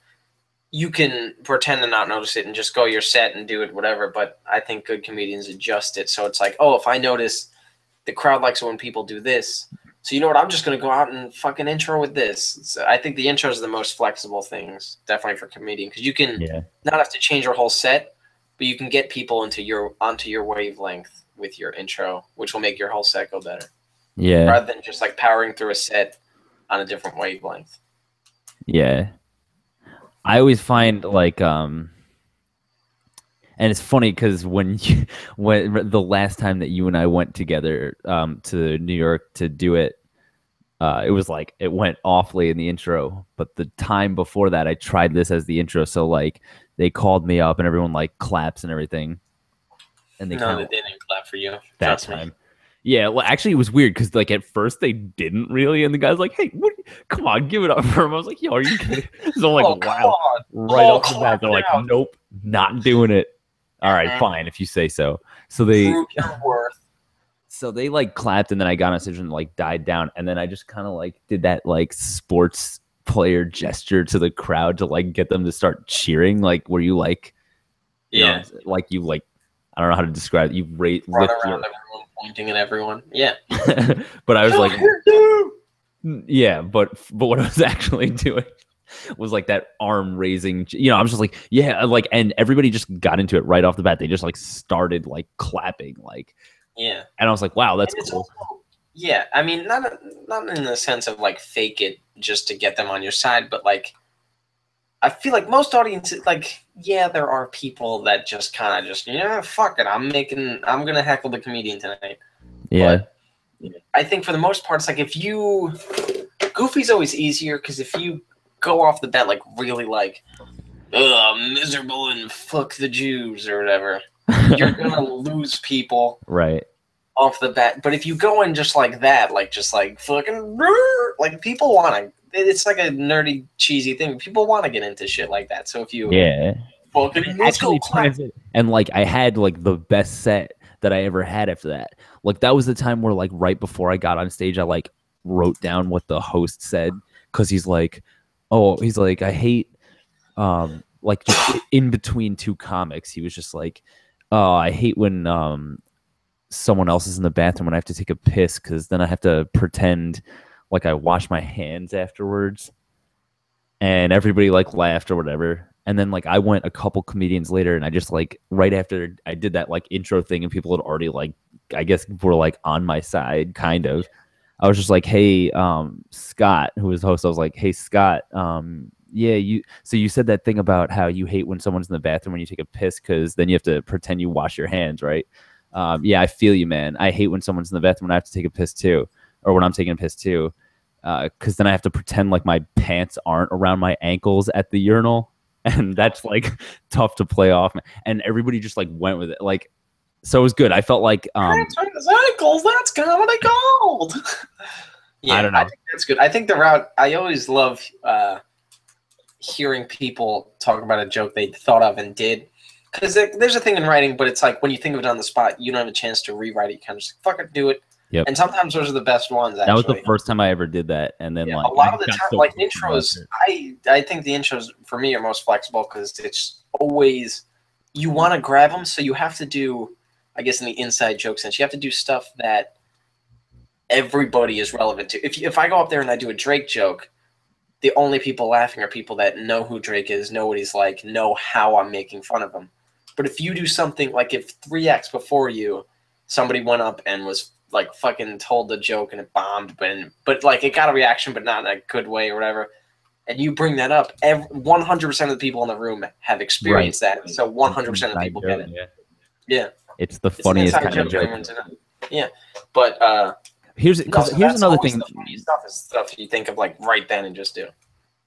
you can pretend to not notice it and just go your set and do it, whatever. But I think good comedians adjust it. So it's like, oh, if I notice the crowd likes it when people do this, so you know what, I'm just going to go out and fucking intro with this. So I think the intros are the most flexible things, definitely for comedian, because you can not have to change your whole set, but you can get people onto your wavelength with your intro, which will make your whole set go better. Yeah. Rather than just like powering through a set on a different wavelength. Yeah. I always find like and it's funny because when the last time that you and I went together to New York to do it, it was like it went awfully in the intro, but the time before that I tried this as the intro, so like they called me up and everyone like claps and everything, and they didn't clap for you that time. Yeah, well, actually, it was weird because, like, at first they didn't really, and the guy's like, "Hey, come on, give it up for him." I was like, "Yo, are you kidding?" So I'm like, "Wow!" Right off the bat, they're like, "Nope, not doing it." All right, fine, if you say so. So they like clapped, and then I got on stage and like died down, and then I just kind of like did that like sports player gesture to the crowd to like get them to start cheering, like where you like, you know, like you like. I don't know how to describe it. You lift around everyone, pointing at everyone. Yeah. But I was like, yeah, but what I was actually doing was like that arm raising, you know, I was just like, yeah, like, and everybody just got into it right off the bat. They just like started like clapping, like, yeah. And I was like, wow, that's cool. Also, yeah. I mean, not in the sense of like fake it just to get them on your side, but like, I feel like most audiences, like, yeah, there are people that just kind of just, fuck it. I'm going to heckle the comedian tonight. Yeah. But I think for the most part, it's like if you Goofy's always easier because if you go off the bat like really like, miserable and fuck the Jews or whatever, you're gonna lose people right off the bat. But if you go in just like that, like just like fucking like people want to. It's like a nerdy, cheesy thing. People want to get into shit like that. So if you fucking let's go clap. And like I had like the best set that I ever had after that. Like that was the time where like right before I got on stage, I like wrote down what the host said because he's like, I hate like just in between two comics, he was just like, oh, I hate when someone else is in the bathroom when I have to take a piss because then I have to pretend like I wash my hands afterwards. And everybody like laughed or whatever. And then like I went a couple comedians later and I just like right after I did that like intro thing and people had already like I guess were like on my side kind of. I was just like, hey, Scott, who was the host, I was like, hey Scott, yeah, you said that thing about how you hate when someone's in the bathroom when you take a piss because then you have to pretend you wash your hands, right? Yeah, I feel you, man. I hate when someone's in the bathroom when I have to take a piss too, or when I'm taking a piss too, because then I have to pretend like my pants aren't around my ankles at the urinal, and that's like tough to play off. And everybody just like went with it, like so it was good. I felt like ankles. That's comedy gold. Yeah, I don't know. I think that's good. I think the route. I always love hearing people talk about a joke they thought of and did. Because there's a thing in writing, but it's like when you think of it on the spot, you don't have a chance to rewrite it. You kind of just fuck it, do it. Yep. And sometimes those are the best ones. Actually. That was the first time I ever did that, and then like a lot of the time, like intros, I think the intros for me are most flexible because it's always you want to grab them, so you have to do, I guess, in the inside joke sense, you have to do stuff that everybody is relevant to. If I go up there and I do a Drake joke, the only people laughing are people that know who Drake is, know what he's like, know how I'm making fun of him. But if you do something like if 3x before you, somebody went up and was like fucking told the joke and it bombed, but like it got a reaction, but not in a good way or whatever, and you bring that up, 100% of the people in the room have experienced that. So 100% of the people get it. Yeah. It's the funniest kind of joke. Yeah, but here's another thing. The funny stuff is stuff you think of like right then and just do.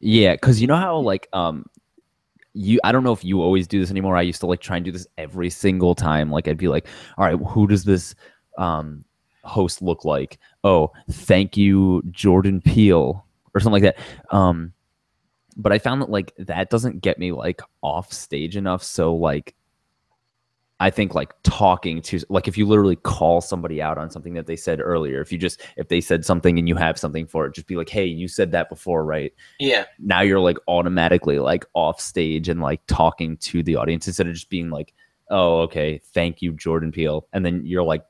Yeah, because you know how like I don't know if you always do this anymore. I used to like try and do this every single time. Like I'd be like, all right, who does this host look like? Oh, thank you, Jordan Peele, or something like that. But I found that like that doesn't get me like off stage enough. So like I think like talking to like if you literally call somebody out on something that they said earlier, if they said something and you have something for it, just be like, hey, you said that before, right? Yeah. Now you're like automatically like off stage and like talking to the audience instead of just being like, oh, okay, thank you, Jordan Peele. And then you're like,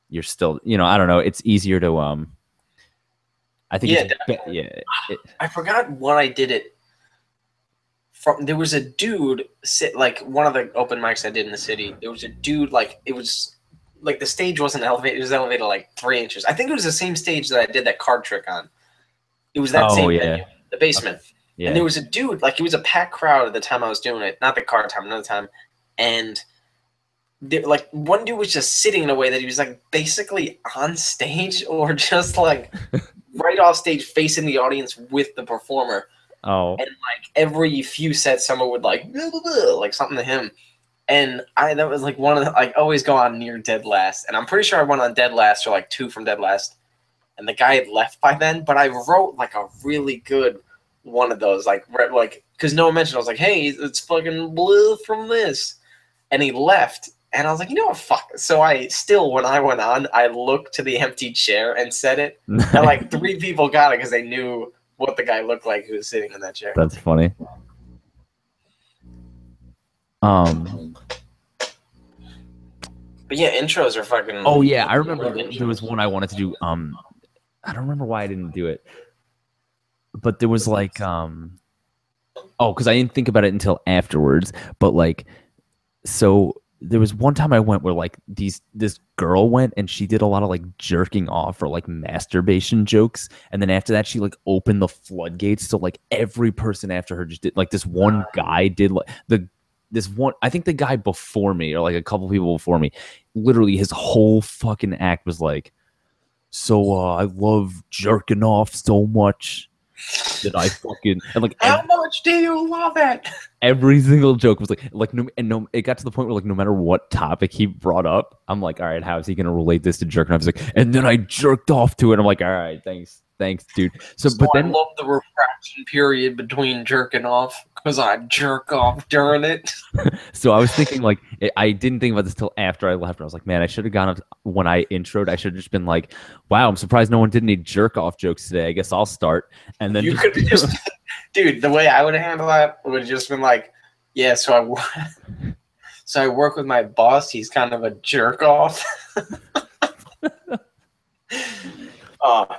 you're still, I don't know. It's easier to I think I forgot what I did it from. There was a dude like one of the open mics I did in the city. There was a dude like it was like the stage wasn't elevated. It was elevated like 3 inches. I think it was the same stage that I did that card trick on. It was that same venue, the basement. Yeah. And there was a dude like it was a packed crowd at the time I was doing it. Not the card time, another time, and. Like one dude was just sitting in a way that he was like basically on stage or just like right off stage facing the audience with the performer. Oh. And like every few sets someone would like blah, blah, blah, like something to him. And that was like one of the like always go on near dead last. And I'm pretty sure I went on dead last or like 2 from dead last. And the guy had left by then, but I wrote like a really good one of those like because no one mentioned. I was like, hey, it's fucking blue from this. And he left. And I was like, you know what, fuck. So when I went on, I looked to the empty chair and said it. Nice. And like 3 people got it because they knew what the guy looked like who was sitting in that chair. That's funny. But yeah, intros are fucking. Oh yeah, I remember there was one I wanted to do. I don't remember why I didn't do it, but there was like because I didn't think about it until afterwards. But like, so. There was one time I went where like this girl went and she did a lot of like jerking off or like masturbation jokes, and then after that she like opened the floodgates, so like every person after her just did like this one guy did like I think the guy before me or like a couple people before me, literally his whole fucking act was like, so I love jerking off so much that I fucking and like how much do you love it? every single joke was like no, and no, it got to the point where like no matter what topic he brought up, I'm like, all right, how is he gonna relate this to jerking off? He's like, and then I jerked off to it. I'm like, all right, thanks, dude. So but I then love the refraction period between jerking off because I jerk off during it. so I was thinking like I didn't think about this till after I left. I was like, man, I should have gone up when I introed. I should have just been like, wow, I'm surprised no one did any jerk off jokes today. I guess I'll start. And then You could just, dude. The way I would handle that would have just been like, yeah. So I work with my boss. He's kind of a jerk off.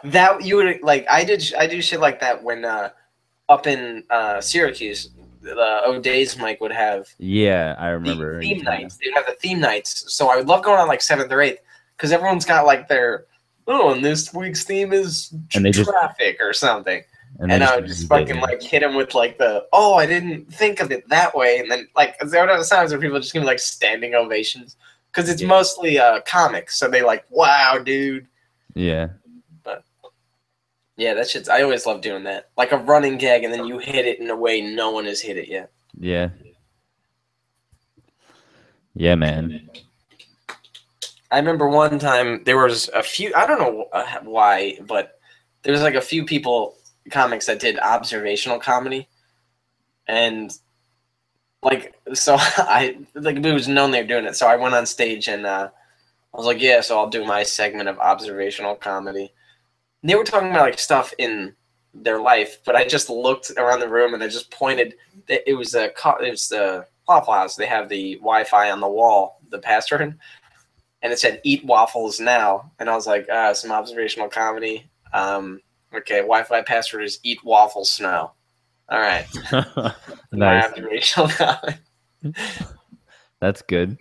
That you would like. I do shit like that when up in Syracuse, the O'Days Mike would have. Yeah, I remember the theme nights. They'd have the theme nights. So I would love going on like 7th or 8th because everyone's got like their and this week's theme is traffic or something. And I would just fucking like hit him with like I didn't think of it that way. And then like there are times where people just give me like standing ovations because it's mostly comics. So they like, wow, dude. Yeah. But yeah, that shit's. I always love doing that. Like a running gag, and then you hit it in a way no one has hit it yet. Yeah. Yeah, man. I remember one time there was a few. I don't know why, but there was like a few comics that did observational comedy, and like so it was known they were doing it. So I went on stage and I was like, yeah, so I'll do my segment of observational comedy. And they were talking about like stuff in their life, but I just looked around the room and I just pointed. It was the Waffle House. They have the Wi-Fi on the wall, the password, and it said "Eat waffles now." And I was like, some observational comedy. Okay, Wi-Fi password is "Eat waffles now." All right, nice. My observational comedy. That's good.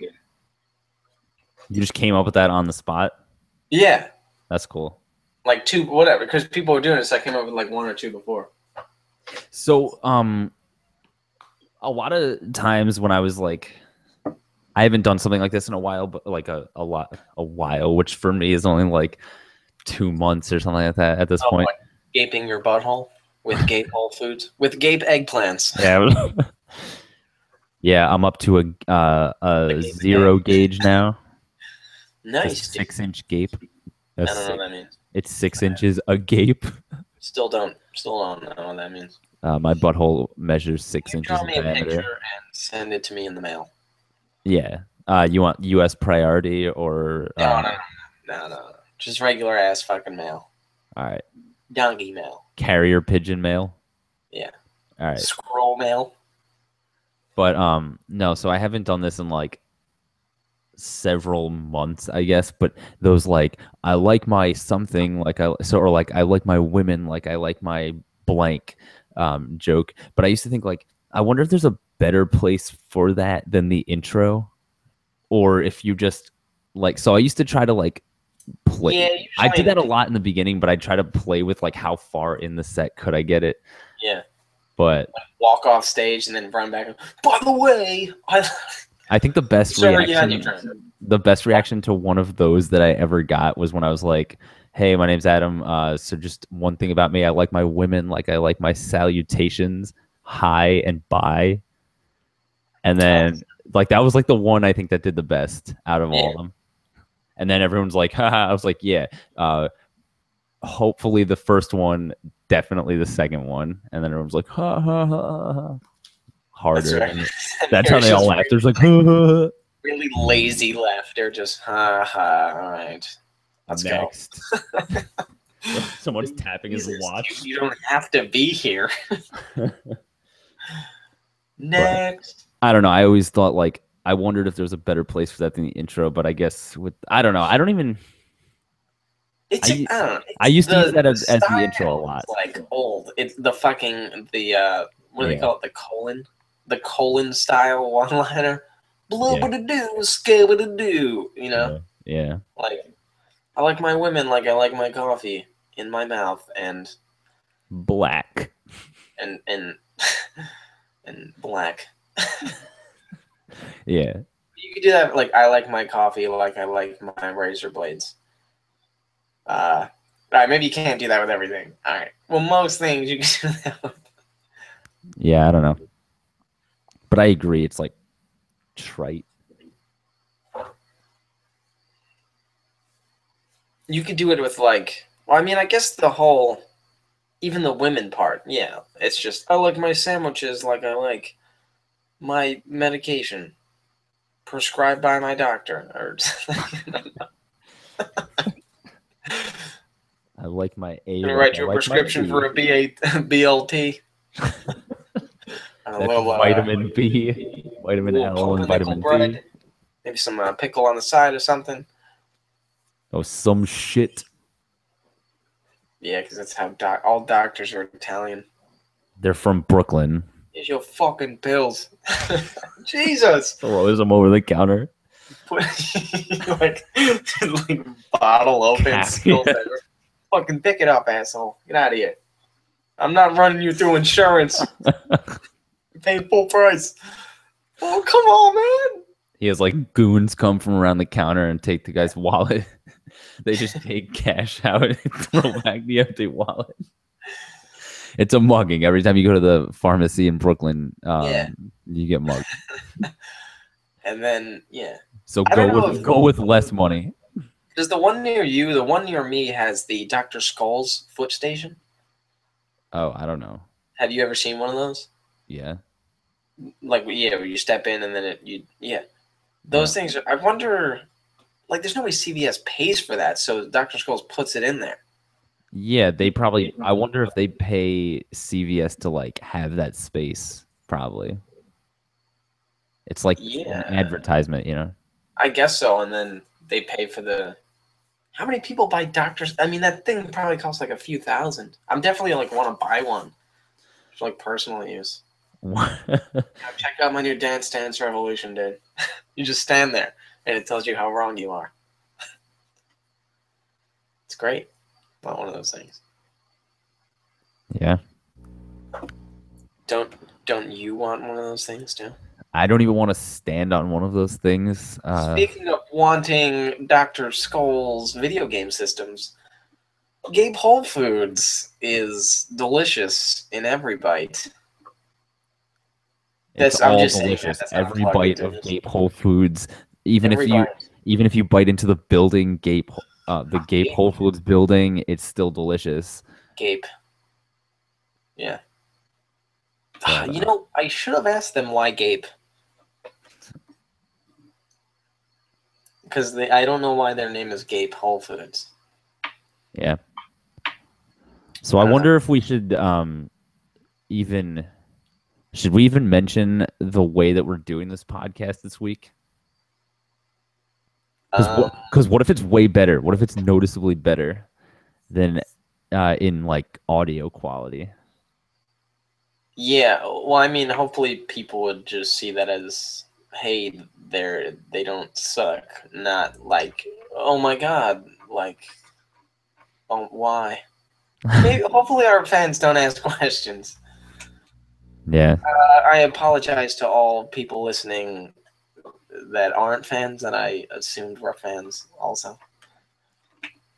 You just came up with that on the spot? Yeah. That's cool. Like 2, whatever, because people were doing it, so I came up with like 1 or 2 before. So, a lot of times when I was like, I haven't done something like this in a while, but like a while, which for me is only like 2 months or something like that at this point. Like gaping your butthole with Gape Whole Foods with Gape eggplants. Yeah. Yeah, I'm up to a 0 gauge now. Nice. 6-inch gape. I don't know what that means. It's 6 inches a gape. Still don't know what that means. My butthole measures 6 inches in diameter. Draw me a picture and send it to me in the mail. Yeah. You want U.S. priority or? No. Just regular ass fucking mail. All right. Donkey mail. Carrier pigeon mail. Yeah. All right. Scroll mail. But no. So I haven't done this in like several months, I guess. But those like I like my something or I like my women like I like my blank joke. But I used to think like I wonder if there's a better place for that than the intro, or if you just like. So I used to try to like play. Yeah, I did that a lot in the beginning, but I try to play with like how far in the set could I get it. Yeah. But like walk off stage and then run back. By the way, I think the best reaction to one of those that I ever got was when I was like, "Hey, my name's Adam. So just one thing about me, I like my women like I like my salutations, hi and bye." And then like that was like the one I think that did the best out of all of them. And then everyone's like, haha. I was like, yeah. Hopefully the first one, definitely the second one. And then everyone's like, ha ha ha ha. Harder. That's, right. That's how they all laugh. There's like, ha, ha. Really lazy laughter, just ha ha. All right. Let's Next. Go. Someone's tapping his watch. You don't have to be here. Next. But, I don't know. I always thought like I wondered if there was a better place for that than the intro, but I guess I don't know. I don't even. I don't know. I used to use that as the intro a lot. It's like old. It's the fucking what do they call it? The colon style one-liner. Blubba-da-doo, skabba-da-doo. You know. Yeah. Like I like my women like I like my coffee in my mouth and black. And black. Yeah. You could do that like I like my coffee like I like my razor blades. All right, maybe you can't do that with everything. All right. Well, most things you can do that with. Yeah, I don't know. But I agree. It's like trite. You could do it with like, well, I mean, I guess the whole, even the women part, yeah. It's just, I like my sandwiches like I like my medication prescribed by my doctor. Or I like my A. gonna Like write I you a like my prescription B. for a BLT. A That's little vitamin B, vitamin little L, and pumpernickel vitamin bread. D. Maybe some pickle on the side or something. Oh, some shit. Yeah, because that's how all doctors are Italian. They're from Brooklyn. Here's your fucking pills. Jesus. Throws them over the counter. like bottle open, Cap, spills yeah. there. Fucking pick it up, asshole. Get out of here. I'm not running you through insurance. Pay full price. Oh, come on, man. He has like goons come from around the counter and take the guy's wallet. They just take cash out and throw back the empty wallet. It's a mugging. Every time you go to the pharmacy in Brooklyn, you get mugged. And then, yeah. So go with less money. Does the one near you, the one near me, has the Dr. Skull's foot station? Oh, I don't know. Have you ever seen one of those? Yeah. Like, yeah, where you step in and then those things. I wonder, like, there's no way CVS pays for that, so Dr. Scholl's puts it in there. Yeah, they probably. I wonder if they pay CVS to like have that space. Probably. It's like an advertisement, you know. I guess so, and then they pay for the. How many people buy doctors? I mean, that thing probably costs like a few thousand. I'm definitely like want to buy one for like personal use. Check out my new Dance Dance Revolution, dude. You just stand there, and it tells you how wrong you are. It's great. Not one of those things. Yeah. Don't you want one of those things too? I don't even want to stand on one of those things. Speaking of wanting Dr. Skull's video game systems, Gape Whole Foods is delicious in every bite. It's all delicious. Every bite of Gape Whole Foods, even if you bite into the building Gape, the Gape Whole Foods building, it's still delicious. Gape. Yeah. You know, I should have asked them why Gape. Because I don't know why their name is Gape Whole Foods. Yeah. So I wonder if we should should we even mention the way that we're doing this podcast this week? Because what if it's way better? What if it's noticeably better than in like audio quality? Yeah, well, I mean, hopefully people would just see that as, hey, they don't suck, not like, oh my god, like, oh, why? Maybe, hopefully our fans don't ask questions. Yeah. I apologize to all people listening that aren't fans that I assumed were fans also.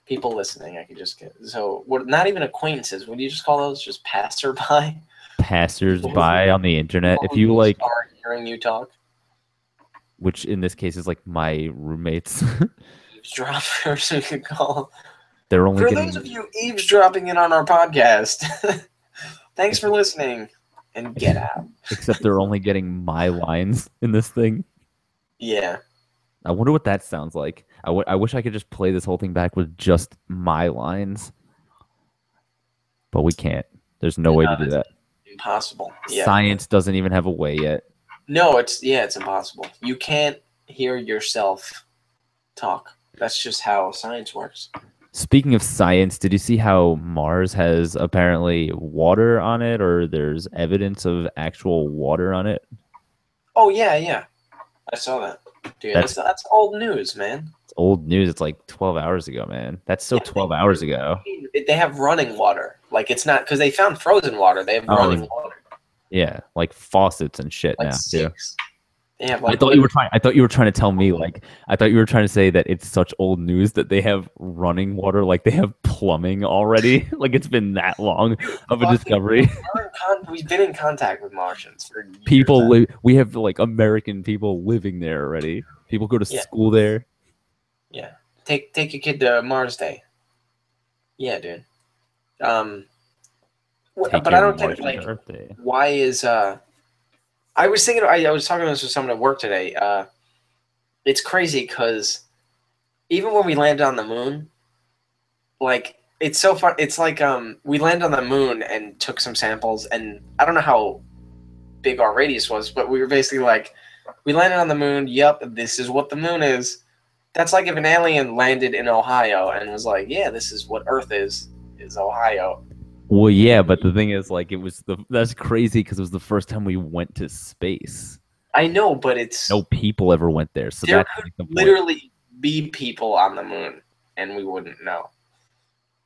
People listening, I could just get. So, we're not even acquaintances. What do you just call those? Just passerby? Passers-by on the internet. If you like start hearing you talk. Which in this case is like my roommates. Eavesdroppers, we could call them. They're only For those of you eavesdropping in on our podcast, thanks for listening, and get out. Except they're only getting my lines in this thing. Yeah. I wonder what that sounds like. I wish I could just play this whole thing back with just my lines. But we can't. There's no way to do that. Impossible. Yeah. Science doesn't even have a way yet. No, it's impossible. You can't hear yourself talk. That's just how science works. Speaking of science, did you see how Mars has apparently water on it, or there's evidence of actual water on it? Oh, yeah. I saw that. Dude, that's old news, man. It's old news. It's like 12 hours ago, man. That's 12 hours ago. They have running water. Like, it's not, because they found frozen water. They have running water. Yeah, like faucets and shit like now, sinks. too. They have like. I thought you were trying to tell me like. I thought you were trying to say that it's such old news that they have running water, like they have plumbing already. Like it's been that long of a discovery. We've been in contact with Martians for years. People live. We have like American people living there already. People go to school there. Yeah, take your kid to Mars Day. Yeah, dude. But I don't get like why is I was thinking I was talking about this with someone at work today. It's crazy because even when we landed on the moon, like it's so fun. It's like we landed on the moon and took some samples, and I don't know how big our radius was, but we were basically like, we landed on the moon. Yep, this is what the moon is. That's like if an alien landed in Ohio and was like, yeah, this is what Earth is Ohio. Well, yeah, but the thing is, like, that's crazy because it was the first time we went to space. I know, but it's no people ever went there, so there could literally be people on the moon, and we wouldn't know.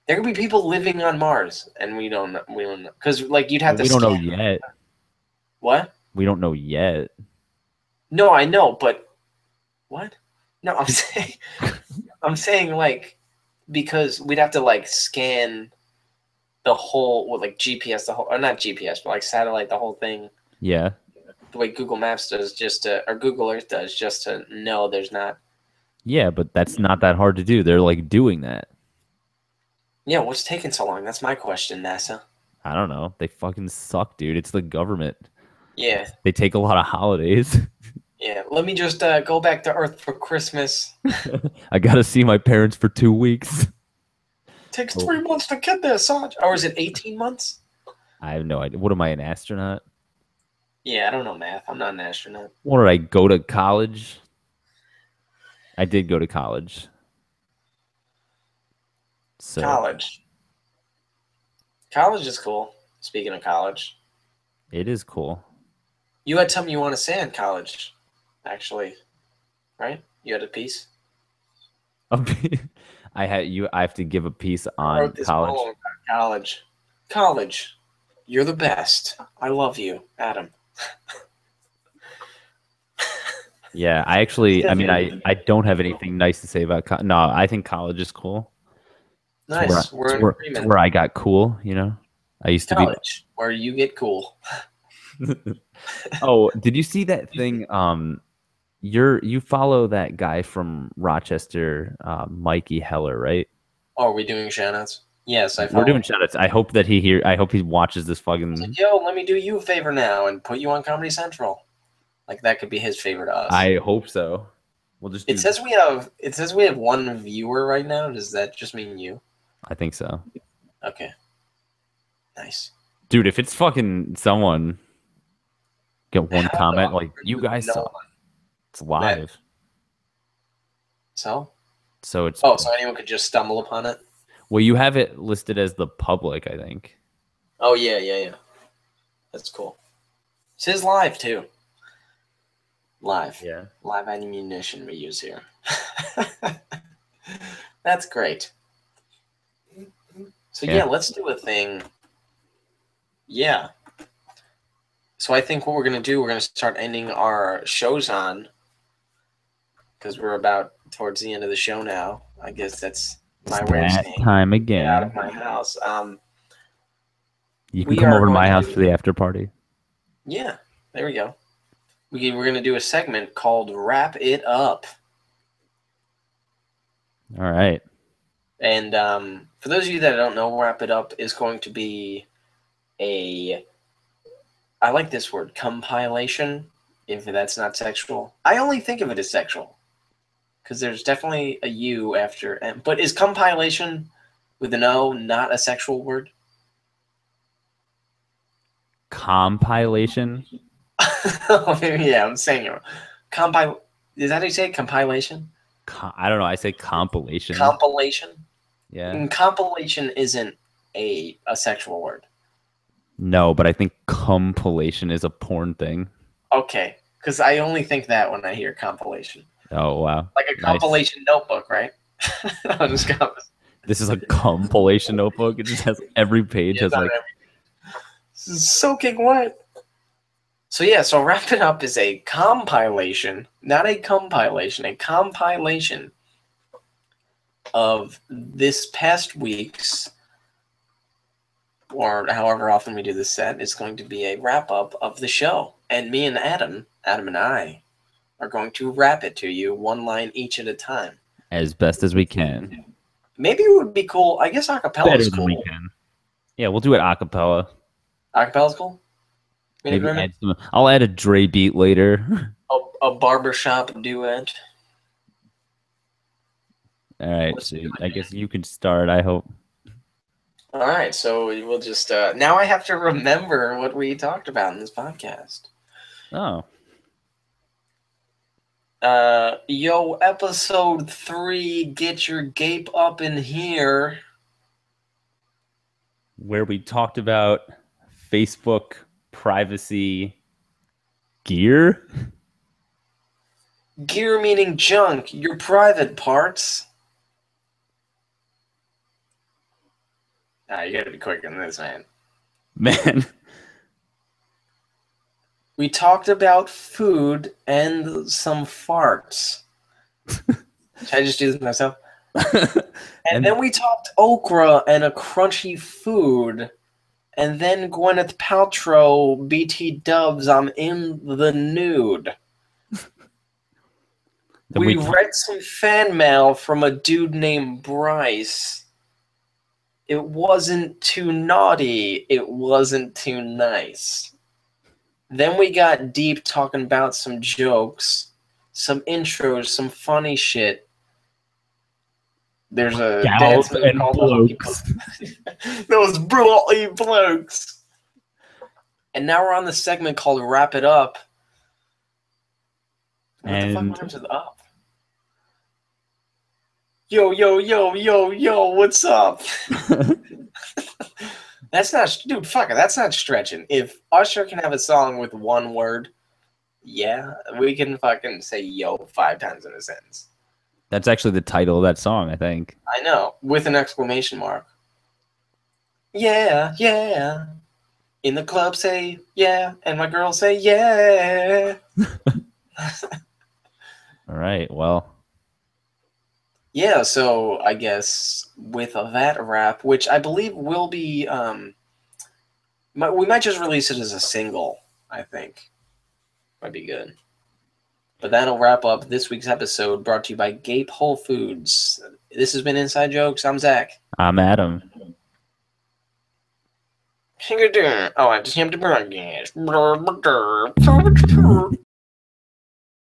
There could be people living on Mars, and we don't know. We don't know because, like, you'd have to. We don't know yet. What? We don't know yet. No, I know, but what? No, I'm saying like because we'd have to like scan the whole, well, like GPS, the whole, or not GPS, but like satellite, the whole thing. Yeah. The way Google Maps does, or Google Earth does, just to know there's not. Yeah, but that's not that hard to do. They're like doing that. Yeah, what's taking so long? That's my question, NASA. I don't know. They fucking suck, dude. It's the government. Yeah. They take a lot of holidays. Yeah, let me just go back to Earth for Christmas. I gotta see my parents for 2 weeks. Takes 3 months to get there, Sarge. Or is it 18 months? I have no idea. What am I, an astronaut? Yeah, I don't know math. I'm not an astronaut. What, did I go to college? I did go to college. So. College. College is cool. Speaking of college. It is cool. You had something you want to say in college, actually, right? You had a piece? I have to give a piece on college. College. You're the best. I love you, Adam. Yeah, I don't have anything nice to say about college. No, I think college is cool. Nice. It's where I got cool, you know? I used college, where you get cool. Oh, did you see that thing? You follow that guy from Rochester, Mikey Heller, right? Oh, are we doing shoutouts? Yes, we're doing shoutouts. I hope that I hope he watches this fucking. Like, yo, let me do you a favor now and put you on Comedy Central. Like that could be his favor to us. I hope so. We'll just. It says we have one viewer right now. Does that just mean you? I think so. Okay. Nice. Dude, if it's fucking someone, get one comment like you guys saw. It's live. So it's. Oh, so anyone could just stumble upon it. Well, you have it listed as the public, I think. Oh yeah. That's cool. It says live too. Live. Yeah. Live ammunition we use here. That's great. So yeah, let's do a thing. Yeah. So I think what we're gonna do, we're gonna start ending our shows on, because we're about towards the end of the show now. I guess that's my way of saying time again. Get out of my house. You can come over to my house for the after party. Yeah, there we go. We're gonna do a segment called "Wrap It Up." All right. And for those of you that don't know, "Wrap It Up" is going to be I like this word, compilation, if that's not sexual. I only think of it as sexual because there's definitely a U after M. But is compilation with an O not a sexual word? Compilation? Yeah, I'm saying it. Is that how you say it? Compilation? I don't know. I say compilation. Compilation? Yeah. And compilation isn't a sexual word. No, but I think compilation is a porn thing. Okay, because I only think that when I hear compilation. Oh, wow. Like a compilation notebook, right? This is a compilation notebook. It just has every page has like... This is soaking wet. So yeah, so Wrap It Up is a compilation, not a compilation, a compilation of this past week's, or however often we do this set. It's going to be a wrap-up of the show. And me and Adam and I, are going to rap it to you one line each at a time. As best as we can. Maybe it would be cool. I guess acapella is cool. We can. Yeah, we'll do it acapella. Acapella's cool? Maybe add some, I'll add a Dre beat later. A barbershop duet. All right, so I guess you can start, I hope. All right, so we'll just... now I have to remember what we talked about in this podcast. Oh. Yo, episode 3, get your Gape up in here. Where we talked about Facebook privacy gear? Gear meaning junk, your private parts. You gotta be quicker than this, man. Man. We talked about food and some farts. Should I just do this myself? And then we talked okra and a crunchy food. And then Gwyneth Paltrow, BT Dubs, I'm in the nude. We read some fan mail from a dude named Bryce. It wasn't too naughty. It wasn't too nice. Then we got deep talking about some jokes, some intros, some funny shit. There's a dance move called blokes. Those bloody blokes. And now we're on the segment called Wrap It Up. What the fuck rhymes with up? Yo, yo, yo, yo, yo, what's up? That's not, dude, fuck it, that's not stretching. If Usher can have a song with one word, yeah, we can fucking say yo 5 times in a sentence. That's actually the title of that song, I think. I know, with an exclamation mark. Yeah, yeah. In the club say yeah, and my girl say yeah. All right, well. Yeah, so I guess with that wrap, which I believe will be, we might just release it as a single, I think. Might be good. But that'll wrap up this week's episode, brought to you by Gape Whole Foods. This has been Inside Jokes. I'm Zach. I'm Adam. Oh, I just have to broadcast.